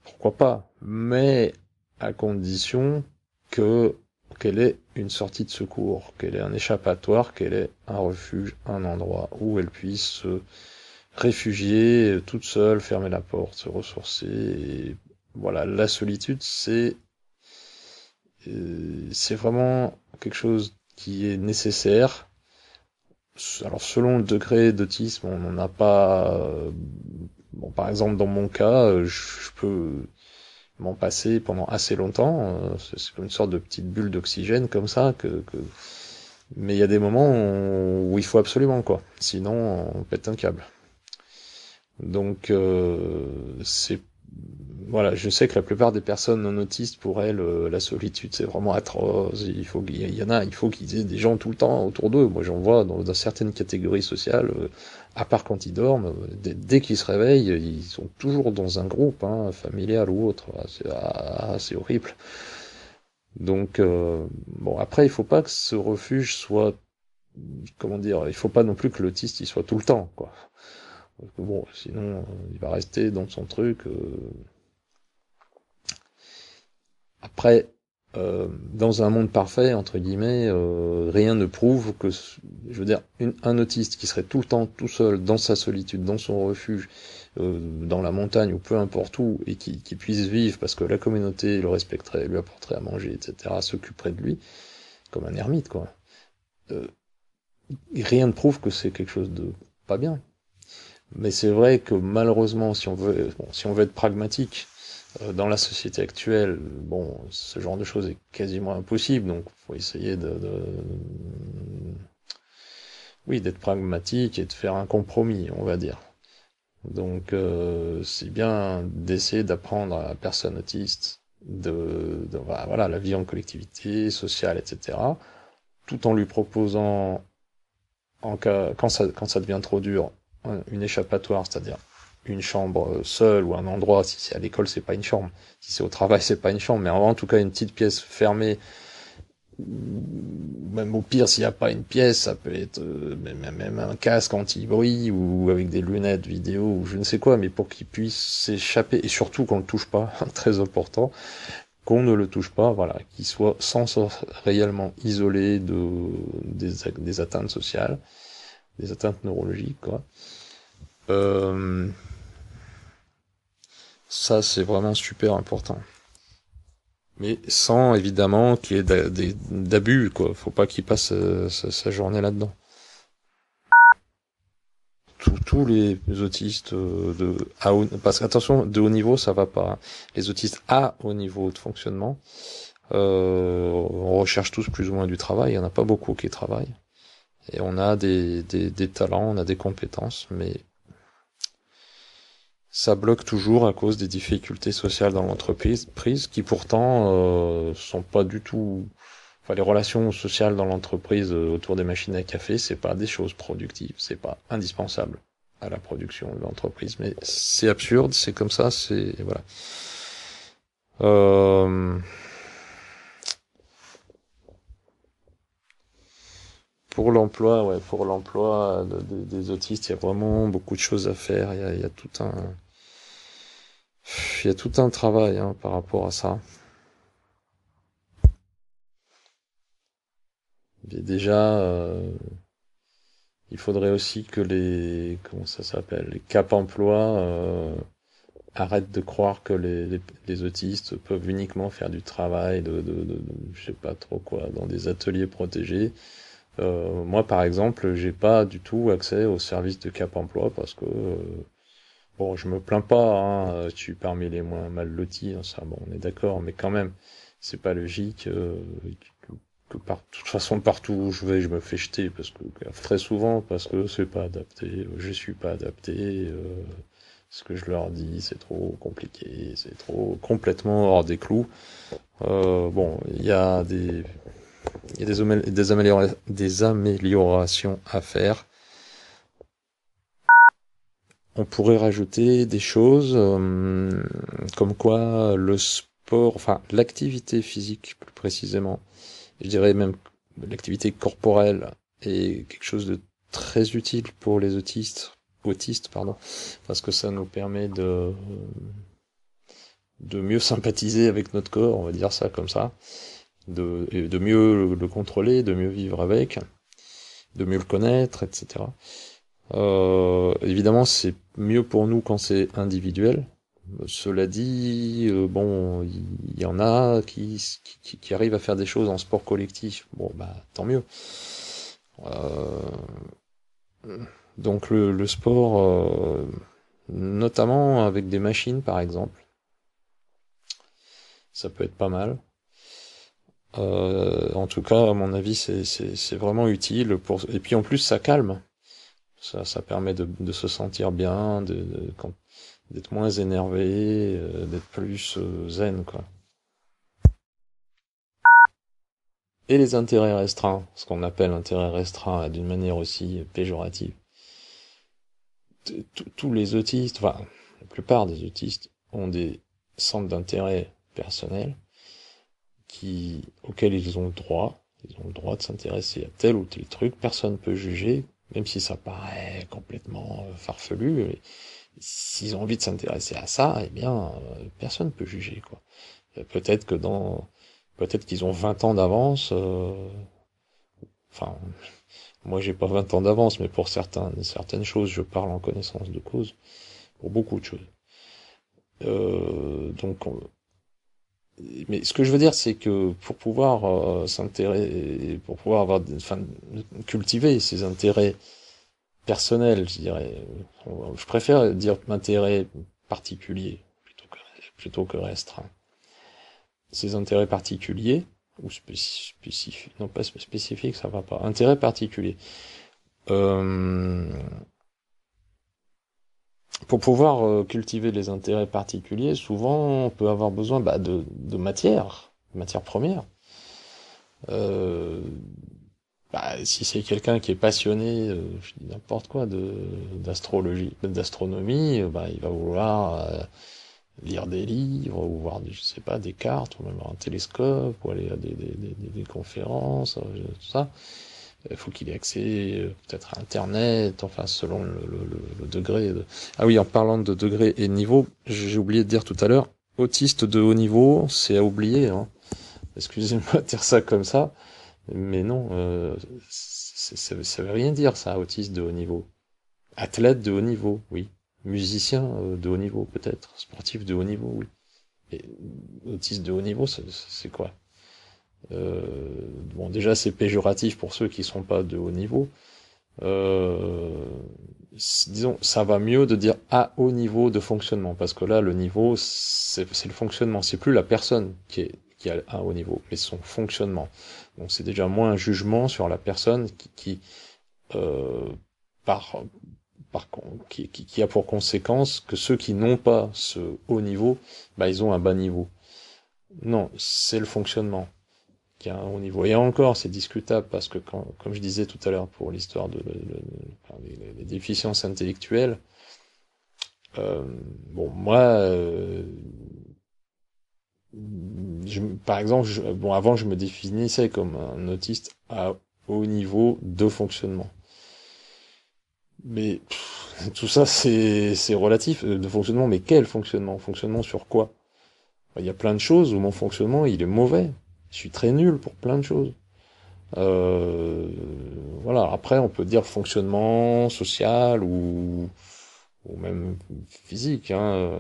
Pourquoi pas? Mais à condition qu'elle ait une sortie de secours, qu'elle ait un échappatoire, qu'elle ait un refuge, un endroit où elle puisse se réfugier toute seule, fermer la porte, se ressourcer. Et voilà, la solitude, c'est vraiment quelque chose qui est nécessaire. Alors selon le degré d'autisme, on n'en a pas. Bon, par exemple, dans mon cas, je peux m'en passer pendant assez longtemps. C'est comme une sorte de petite bulle d'oxygène comme ça. Mais il y a des moments où il faut absolument quoi. Sinon, on pète un câble. Donc c'est voilà, je sais que la plupart des personnes non autistes, pour elles, la solitude c'est vraiment atroce. Il faut qu'ils aient des gens tout le temps autour d'eux. Moi, j'en vois dans certaines catégories sociales, à part quand ils dorment, dès qu'ils se réveillent, ils sont toujours dans un groupe, hein, familial ou autre. C'est horrible. Donc bon, après, il faut pas que ce refuge soit, comment dire, il faut pas non plus que l'autiste il soit tout le temps, quoi. Parce que bon, sinon, il va rester dans son truc. Après, dans un monde parfait, entre guillemets, rien ne prouve que, je veux dire, un autiste qui serait tout le temps tout seul, dans sa solitude, dans son refuge, dans la montagne ou peu importe où, et qui puisse vivre parce que la communauté le respecterait, lui apporterait à manger, etc., s'occuperait de lui, comme un ermite, quoi. Euh, Rien ne prouve que c'est quelque chose de pas bien. Mais c'est vrai que malheureusement, si on veut être pragmatique, dans la société actuelle, bon, ce genre de choses est quasiment impossible, donc faut essayer oui, d'être pragmatique et de faire un compromis, on va dire. Donc, c'est bien d'essayer d'apprendre à la personne autiste voilà, la vie en collectivité, sociale, etc., tout en lui proposant, quand ça devient trop dur, une échappatoire, c'est-à-dire une chambre seule ou un endroit. Si c'est à l'école, c'est pas une chambre. Si c'est au travail, c'est pas une chambre. Mais en tout cas, une petite pièce fermée. Même au pire, s'il n'y a pas une pièce, ça peut être même un casque anti-bruit ou avec des lunettes vidéo ou je ne sais quoi, mais pour qu'il puisse s'échapper et surtout qu'on ne le touche pas, très important, qu'on ne le touche pas, voilà, qu'il soit sans réellement isolé des atteintes sociales, des atteintes neurologiques, quoi. Euh, Ça, c'est vraiment super important. Mais sans, évidemment, qu'il y ait d'abus, quoi. Faut pas qu'il passe sa journée là-dedans. Tous les autistes parce qu'attention, de haut niveau, ça va pas, hein. Les autistes à haut niveau de fonctionnement, on recherche tous plus ou moins du travail. Il y en a pas beaucoup qui travaillent. Et on a des talents, on a des compétences, mais ça bloque toujours à cause des difficultés sociales dans l'entreprise, qui pourtant sont pas du tout. Enfin, les relations sociales dans l'entreprise autour des machines à café, c'est pas des choses productives, c'est pas indispensable à la production de l'entreprise. Mais c'est absurde, c'est comme ça, c'est voilà. Euh, pour l'emploi des autistes, il y a vraiment beaucoup de choses à faire. Il y a tout un travail hein, par rapport à ça. Et déjà, il faudrait aussi que comment ça s'appelle, les Cap Emploi arrêtent de croire que les autistes peuvent uniquement faire du travail je sais pas trop quoi, dans des ateliers protégés. Moi, par exemple, j'ai pas du tout accès au service de Cap Emploi parce que bon, je me plains pas, hein, je suis parmi les moins mal lotis, hein, ça, bon, on est d'accord, mais quand même, c'est pas logique que de toute façon, partout où je vais, je me fais jeter parce que très souvent parce que c'est pas adapté, je suis pas adapté, ce que je leur dis, c'est trop compliqué, c'est trop complètement hors des clous. Bon, il y a des améliorations à faire. On pourrait rajouter des choses comme quoi le sport, enfin l'activité physique plus précisément, je dirais même l'activité corporelle est quelque chose de très utile pour les autistes, pardon, parce que ça nous permet de mieux sympathiser avec notre corps, on va dire ça comme ça, de mieux le contrôler, de mieux vivre avec, de mieux le connaître, etc. Évidemment, c'est mieux pour nous quand c'est individuel. Cela dit, bon, il y en a qui arrivent à faire des choses en sport collectif. Bon, bah, tant mieux. Euh, donc le sport, notamment avec des machines, par exemple, ça peut être pas mal. En tout cas, à mon avis, c'est vraiment utile et puis en plus, ça calme. Ça permet de se sentir bien, d'être moins énervé, d'être plus zen, quoi. Et les intérêts restreints, ce qu'on appelle intérêt restreint d'une manière aussi péjorative. Tous les autistes, enfin, la plupart des autistes ont des centres d'intérêt personnels auxquels ils ont le droit. Ils ont le droit de s'intéresser à tel ou tel truc. Personne ne peut juger, même si ça paraît complètement farfelu. S'ils ont envie de s'intéresser à ça, eh bien, personne ne peut juger, quoi. Peut-être que peut-être qu'ils ont 20 ans d'avance, enfin, moi j'ai pas 20 ans d'avance, mais pour certaines choses, je parle en connaissance de cause, pour beaucoup de choses. Donc, mais ce que je veux dire, c'est que pour pouvoir pour pouvoir cultiver ces intérêts personnels, je dirais, je préfère dire intérêts particuliers plutôt que restreint. Ces intérêts particuliers, ou spécifiques, non pas spécifiques, ça va pas, intérêts particuliers. Euh, pour pouvoir cultiver les intérêts particuliers, souvent on peut avoir besoin de matière première. Euh, si c'est quelqu'un qui est passionné, je dis n'importe quoi, d'astrologie, d'astronomie, il va vouloir lire des livres, ou voir, je sais pas, des cartes, ou même un télescope, ou aller à des conférences, tout ça. Il faut qu'il ait accès peut-être à Internet, enfin selon le degré. Ah oui, en parlant de degré et de niveau, j'ai oublié de dire tout à l'heure, autiste de haut niveau, c'est à oublier. Hein. Excusez-moi de dire ça comme ça, mais non, ça veut rien dire ça, autiste de haut niveau. Athlète de haut niveau, oui. Musicien de haut niveau, peut-être. Sportif de haut niveau, oui. Et autiste de haut niveau, c'est quoi? Bon, déjà, c'est péjoratif pour ceux qui sont pas de haut niveau. Euh, Disons, ça va mieux de dire à haut niveau de fonctionnement, parce que là, le niveau, c'est le fonctionnement. C'est plus la personne qui a un haut niveau, mais son fonctionnement. Donc, c'est déjà moins un jugement sur la personne qui euh, par, qui a pour conséquence que ceux qui n'ont pas ce haut niveau, ils ont un bas niveau. Non, c'est le fonctionnement qui a un haut niveau. Et encore, c'est discutable parce que comme je disais tout à l'heure pour l'histoire des déficiences intellectuelles, bon, moi, par exemple, avant, je me définissais comme un autiste à haut niveau de fonctionnement. Mais tout ça, c'est relatif de fonctionnement. Mais quel fonctionnement? Fonctionnement sur quoi? Il y a plein de choses où mon fonctionnement, il est mauvais. Je suis très nul pour plein de choses. Euh, voilà. Après, on peut dire fonctionnement social ou même physique. Hein.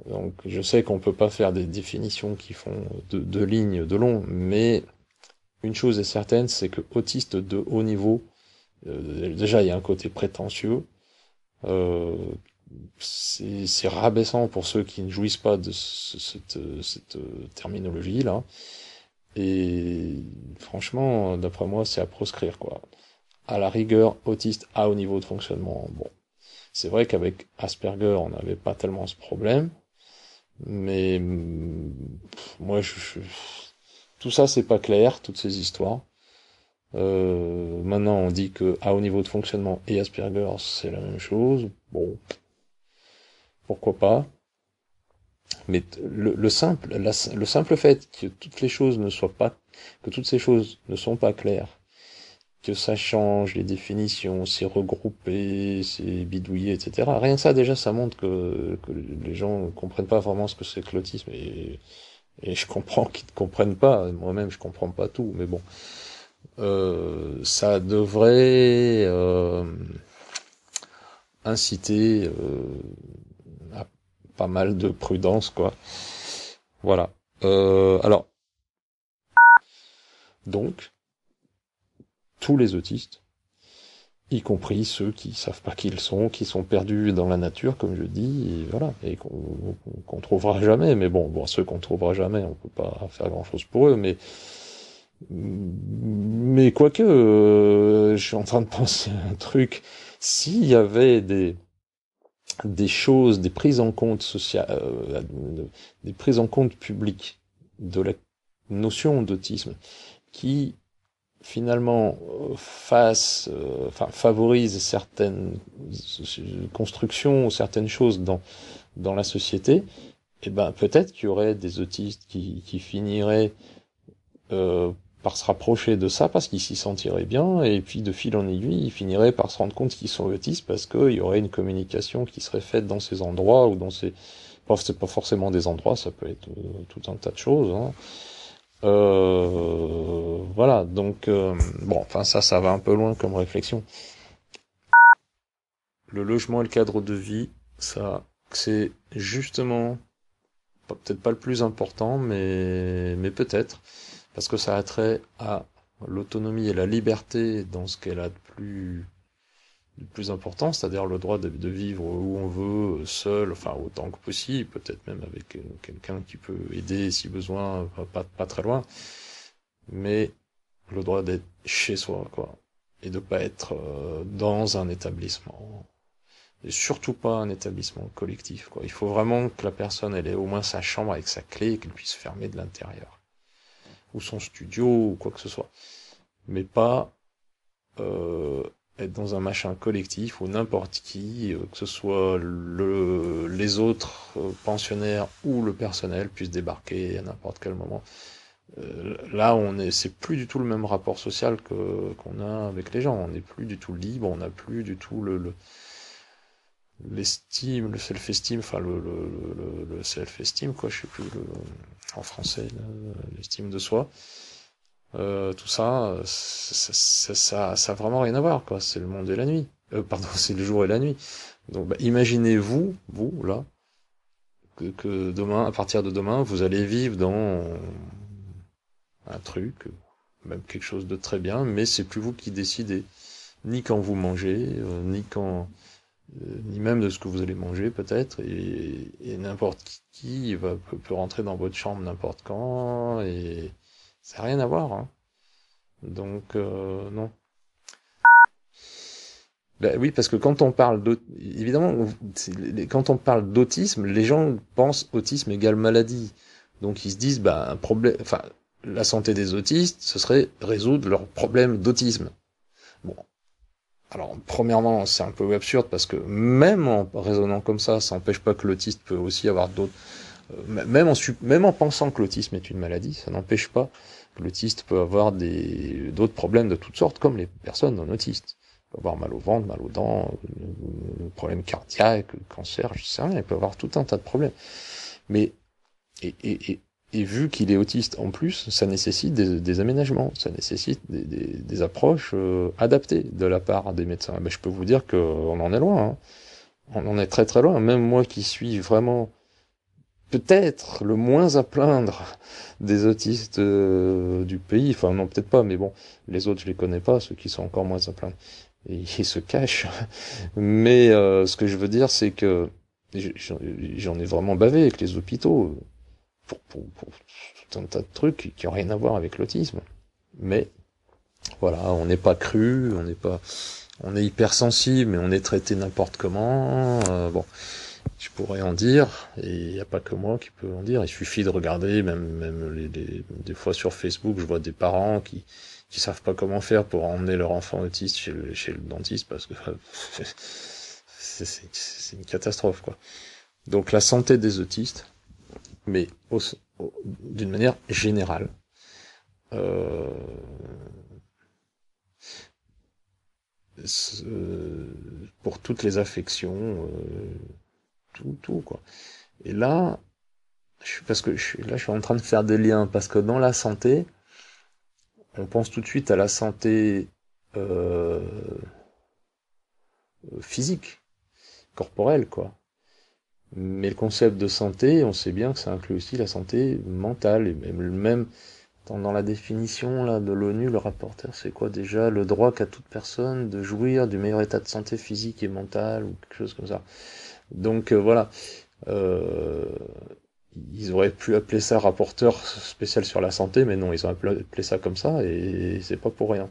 Donc, je sais qu'on peut pas faire des définitions qui font deux lignes de long, mais une chose est certaine, c'est que autiste de haut niveau, déjà, il y a un côté prétentieux. Euh, c'est rabaissant pour ceux qui ne jouissent pas de cette terminologie-là. Et franchement, d'après moi, c'est à proscrire, quoi. À la rigueur, autiste à haut niveau de fonctionnement. Bon, c'est vrai qu'avec Asperger, on n'avait pas tellement ce problème, mais moi, tout ça, c'est pas clair, toutes ces histoires. Maintenant, on dit que à haut niveau de fonctionnement et Asperger, c'est la même chose. Bon, pourquoi pas. Mais le simple fait que toutes les choses ne soient pas, que toutes ces choses ne sont pas claires, que ça change, les définitions, c'est regroupé, c'est bidouillé, etc. Rien que ça, déjà, ça montre que les gens ne comprennent pas vraiment ce que c'est que l'autisme. Et je comprends qu'ils ne comprennent pas. Moi-même, je comprends pas tout. Mais bon, ça devrait inciter à pas mal de prudence, quoi. Voilà. Alors, donc, tous les autistes, y compris ceux qui savent pas qui ils sont, qui sont perdus dans la nature, comme je dis, et voilà, et qu'on trouvera jamais. Mais bon, ceux qu'on trouvera jamais, on peut pas faire grand-chose pour eux. Mais quoique, je suis en train de penser à un truc. S'il y avait des choses, des prises en compte sociales, des prises en compte publiques de la notion d'autisme qui finalement favorise certaines constructions ou certaines choses dans la société, et ben peut-être qu'il y aurait des autistes qui finiraient euh, par se rapprocher de ça parce qu'ils s'y sentiraient bien, et puis de fil en aiguille, ils finiraient par se rendre compte qu'ils sont autistes parce qu'il y aurait une communication qui serait faite dans ces endroits ou dans ces... C'est pas forcément des endroits, ça peut être tout un tas de choses. Hein. Voilà, donc bon, enfin ça va un peu loin comme réflexion. Le logement et le cadre de vie, ça, c'est justement peut-être pas le plus important, mais peut-être parce que ça a trait à l'autonomie et la liberté dans ce qu'elle a de plus important, c'est-à-dire le droit de vivre où on veut, seul, enfin autant que possible, peut-être même avec quelqu'un qui peut aider si besoin, pas très loin, mais le droit d'être chez soi, quoi. et de pas être dans un établissement. Et surtout pas un établissement collectif, quoi. Il faut vraiment que la personne, elle ait au moins sa chambre avec sa clé et qu'elle puisse fermer de l'intérieur. Ou son studio, ou quoi que ce soit. Mais pas être dans un machin collectif où n'importe qui, que ce soit les autres pensionnaires ou le personnel, puisse débarquer à n'importe quel moment. Là, c'est plus du tout le même rapport social qu'on a avec les gens. On n'est plus du tout libre, on n'a plus du tout l'estime, le self-esteem, enfin le self-esteem, quoi, je sais plus en français, l'estime de soi. Tout ça, ça a vraiment rien à voir, quoi. C'est le monde et la nuit. Pardon, c'est le jour et la nuit. Donc, imaginez-vous, vous, là, que demain, à partir de demain, vous allez vivre dans un truc, même quelque chose de très bien, mais c'est plus vous qui décidez. Ni quand vous mangez, ni même de ce que vous allez manger, peut-être, et n'importe qui peut rentrer dans votre chambre n'importe quand, et ça n'a rien à voir, hein. Donc, non. Ben oui, parce que quand on parle évidemment, quand on parle d'autisme, les gens pensent autisme égale maladie. Donc ils se disent, un problème, enfin, la santé des autistes, ce serait résoudre leurs problèmes d'autisme. Bon. Alors, premièrement, c'est un peu absurde parce que même en raisonnant comme ça n'empêche pas que l'autiste peut aussi avoir d'autres, même en pensant que l'autisme est une maladie, ça n'empêche pas que l'autiste peut avoir d'autres problèmes de toutes sortes, comme les personnes non autistes. Il peut avoir mal au ventre, mal aux dents, problèmes cardiaques, cancer, je sais rien, il peut avoir tout un tas de problèmes. Mais, et vu qu'il est autiste en plus, ça nécessite des aménagements, ça nécessite des approches adaptées de la part des médecins. Je peux vous dire qu'on en est loin, hein. On en est très très loin. Même moi qui suis vraiment peut-être le moins à plaindre des autistes du pays, enfin non peut-être pas, mais bon, les autres je les connais pas, ceux qui sont encore moins à plaindre, et ils se cachent. Mais ce que je veux dire, c'est que j'en ai vraiment bavé avec les hôpitaux pour tout un tas de trucs qui ont rien à voir avec l'autisme. Mais voilà, on n'est pas cru, on est hypersensible, mais on est traité n'importe comment. Bon, je pourrais en dire, et il n'y a pas que moi qui peut en dire. Il suffit de regarder, même des fois sur Facebook, je vois des parents qui savent pas comment faire pour emmener leur enfant autiste chez le dentiste parce que c'est une catastrophe, quoi. Donc la santé des autistes, mais d'une manière générale, pour toutes les affections, tout, quoi. Et là, je suis en train de faire des liens, parce que dans la santé, on pense tout de suite à la santé physique, corporelle, quoi. Mais le concept de santé, on sait bien que ça inclut aussi la santé mentale, et même dans la définition là de l'ONU, le rapporteur, c'est quoi déjà? Le droit qu'a toute personne de jouir du meilleur état de santé physique et mental, ou quelque chose comme ça. Donc voilà. Ils auraient pu appeler ça rapporteur spécial sur la santé, mais non, ils ont appelé ça comme ça, et c'est pas pour rien.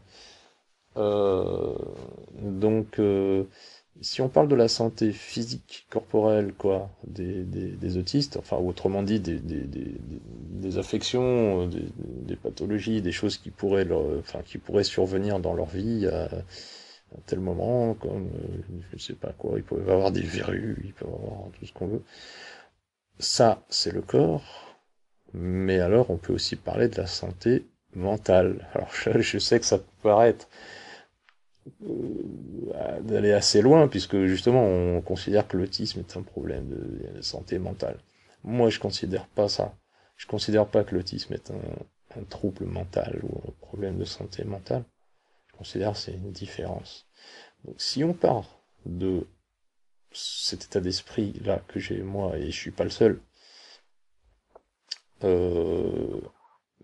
Donc, si on parle de la santé physique, corporelle, quoi, des autistes, enfin, autrement dit, des affections, des pathologies, des choses qui pourraient survenir dans leur vie à tel moment, comme, je sais pas quoi, ils peuvent avoir des verrues, ils peuvent avoir tout ce qu'on veut. Ça, c'est le corps, mais alors on peut aussi parler de la santé mentale. Alors je sais que ça peut paraître d'aller assez loin, puisque justement on considère que l'autisme est un problème de santé mentale. Moi je considère pas ça. Je considère pas que l'autisme est un trouble mental ou un problème de santé mentale. Je considère que c'est une différence. Donc si on part de cet état d'esprit là que j'ai moi, et je suis pas le seul,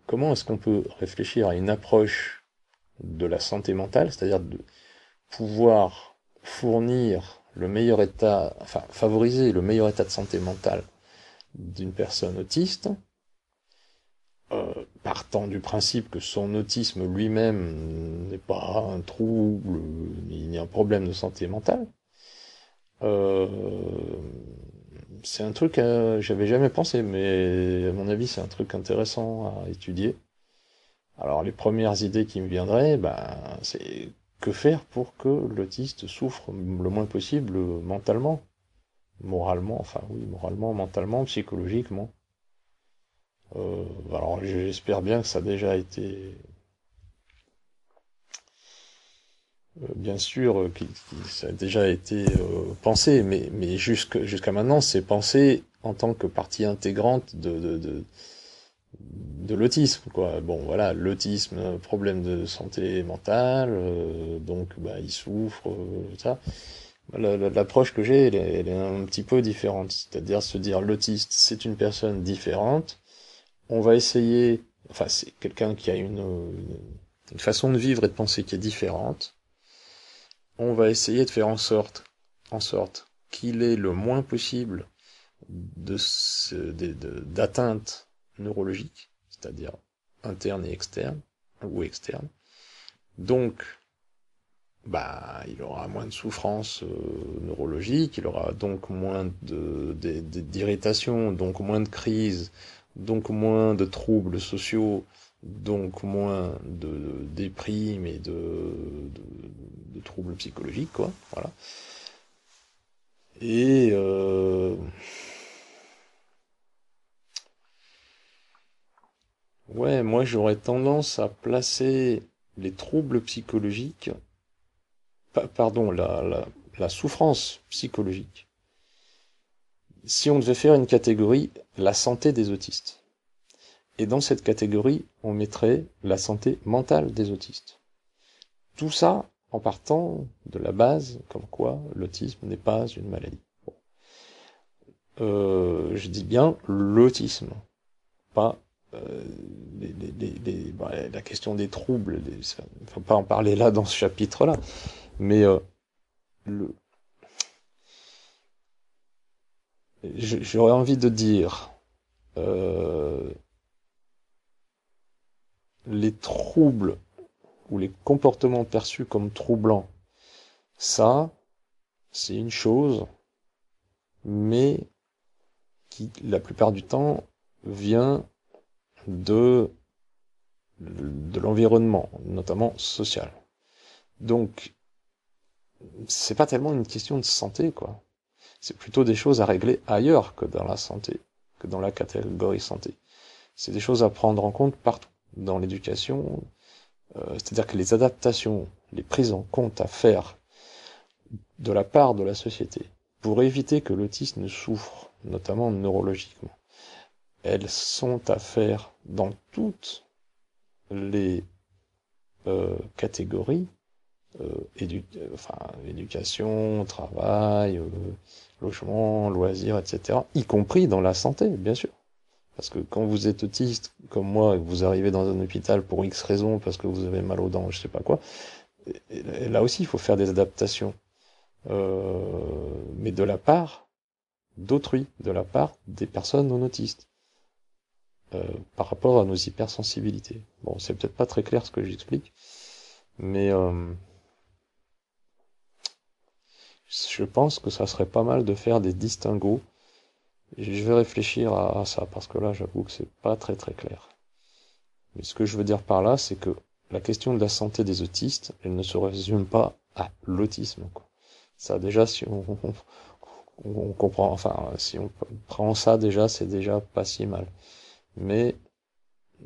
comment est-ce qu'on peut réfléchir à une approche de la santé mentale, c'est-à-dire de pouvoir fournir le meilleur état, enfin favoriser le meilleur état de santé mentale d'une personne autiste, partant du principe que son autisme lui-même n'est pas un trouble, ni un problème de santé mentale, euh, c'est un truc j'avais jamais pensé, mais à mon avis c'est un truc intéressant à étudier. Alors les premières idées qui me viendraient, c'est que faire pour que l'autiste souffre le moins possible mentalement, moralement, enfin oui, moralement, mentalement, psychologiquement. Alors j'espère bien que ça a déjà été, bien sûr, ça a déjà été pensé, mais jusqu'à maintenant, c'est pensé en tant que partie intégrante de l'autisme, quoi. Bon, voilà, l'autisme, problème de santé mentale, donc il souffre, ça. L'approche que j'ai, elle est un petit peu différente, c'est-à-dire se dire l'autiste, c'est une personne différente. On va essayer, enfin, c'est quelqu'un qui a une façon de vivre et de penser qui est différente. On va essayer de faire en sorte qu'il ait le moins possible d'atteintes neurologiques, c'est-à-dire internes et externes, ou externes. Donc, il aura moins de souffrance neurologique, il aura donc moins d'irritation, donc moins de crises, donc moins de troubles sociaux, donc moins de déprime et de troubles psychologiques, quoi. Voilà. Et ouais, moi j'aurais tendance à placer les troubles psychologiques, pardon, la souffrance psychologique. Si on devait faire une catégorie, la santé des autistes. Et dans cette catégorie, on mettrait la santé mentale des autistes. Tout ça en partant de la base, comme quoi l'autisme n'est pas une maladie. Bon. Je dis bien l'autisme, pas la question des troubles. Il ne faut pas en parler là dans ce chapitre-là, mais le, j'aurais envie de dire les troubles ou les comportements perçus comme troublants, ça, c'est une chose, mais qui, la plupart du temps, vient de l'environnement, notamment social. Donc, c'est pas tellement une question de santé, quoi. C'est plutôt des choses à régler ailleurs que dans la santé, que dans la catégorie santé. C'est des choses à prendre en compte partout. Dans l'éducation, c'est-à-dire que les adaptations, les prises en compte à faire de la part de la société pour éviter que l'autisme ne souffre, notamment neurologiquement, elles sont à faire dans toutes les catégories, éducation, travail, logement, loisirs, etc., y compris dans la santé, bien sûr. Parce que quand vous êtes autiste, comme moi, et que vous arrivez dans un hôpital pour X raisons, parce que vous avez mal aux dents, je sais pas quoi, et là aussi, il faut faire des adaptations. Mais de la part d'autrui, de la part des personnes non autistes, par rapport à nos hypersensibilités. Bon, c'est peut-être pas très clair ce que j'explique, mais je pense que ça serait pas mal de faire des distinguos. Je vais réfléchir à ça, parce que là, j'avoue que c'est pas très très clair. Mais ce que je veux dire par là, c'est que la question de la santé des autistes, elle ne se résume pas à l'autisme, quoi. Ça, déjà, si on comprend, enfin, si on prend ça déjà, c'est déjà pas si mal. Mais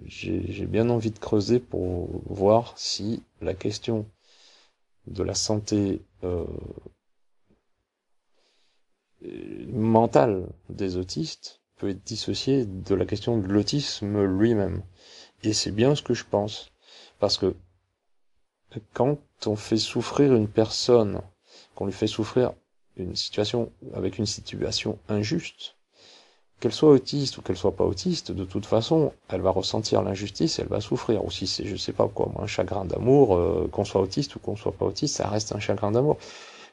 j'ai bien envie de creuser pour voir si la question de la santé mentale des autistes peut être dissociée de la question de l'autisme lui-même. Et c'est bien ce que je pense. Parce que quand on fait souffrir une personne, qu'on lui fait souffrir une situation avec une situation injuste, qu'elle soit autiste ou qu'elle soit pas autiste, de toute façon, elle va ressentir l'injustice, elle va souffrir. Ou si c'est, je sais pas quoi, moi, un chagrin d'amour, qu'on soit autiste ou qu'on soit pas autiste, ça reste un chagrin d'amour.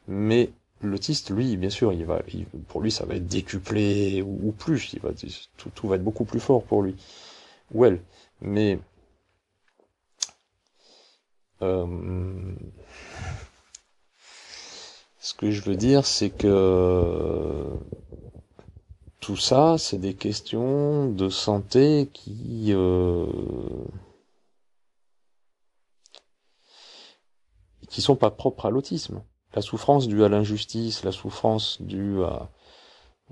Mais l'autiste, lui, bien sûr, pour lui, ça va être décuplé ou plus. Tout va être beaucoup plus fort pour lui ou elle. Mais ce que je veux dire, c'est que tout ça, c'est des questions de santé qui sont pas propres à l'autisme. La souffrance due à l'injustice, la souffrance due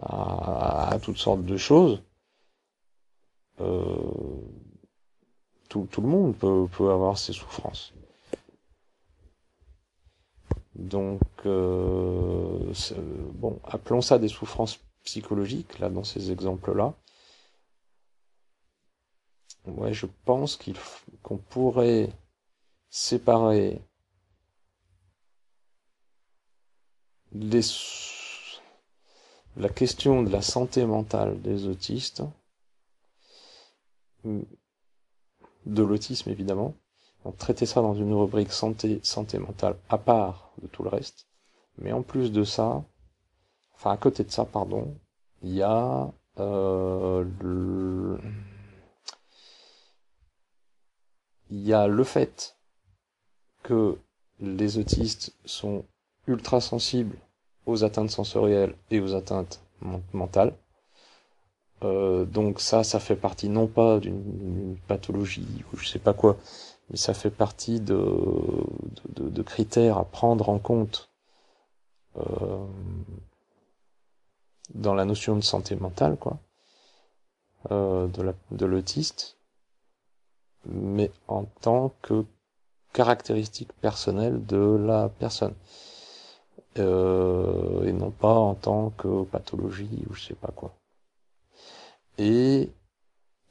à toutes sortes de choses, euh, tout le monde peut avoir ces souffrances. Donc, bon, appelons ça des souffrances psychologiques, là, dans ces exemples-là. Ouais, je pense qu'on pourrait séparer la question de la santé mentale des autistes, de l'autisme évidemment, donc traiter ça dans une rubrique santé mentale à part de tout le reste. Mais en plus de ça, enfin à côté de ça, pardon, il y a le fait que les autistes sont ultra sensibles aux atteintes sensorielles et aux atteintes mentales. Donc ça fait partie non pas d'une pathologie ou je sais pas quoi, mais ça fait partie de critères à prendre en compte dans la notion de santé mentale, quoi, de l'autiste, mais en tant que caractéristique personnelle de la personne. Et non pas en tant que pathologie ou je sais pas quoi. Et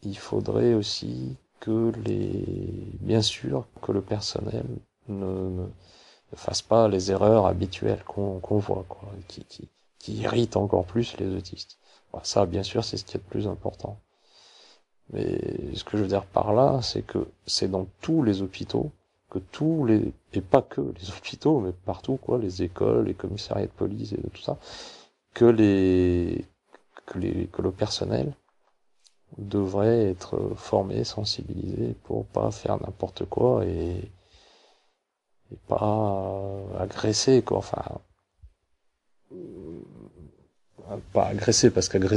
il faudrait aussi bien sûr, que le personnel ne fasse pas les erreurs habituelles qu'on voit, quoi, qui irritent encore plus les autistes. Bon, ça, bien sûr, c'est ce qui est le plus important. Mais ce que je veux dire par là, c'est que c'est dans tous les hôpitaux, et pas que les hôpitaux, mais partout, quoi, les écoles, les commissariats de police et tout ça, que le personnel devrait être formé, sensibilisé pour pas faire n'importe quoi et pas agresser, quoi. Enfin, pas agresser parce qu'agresser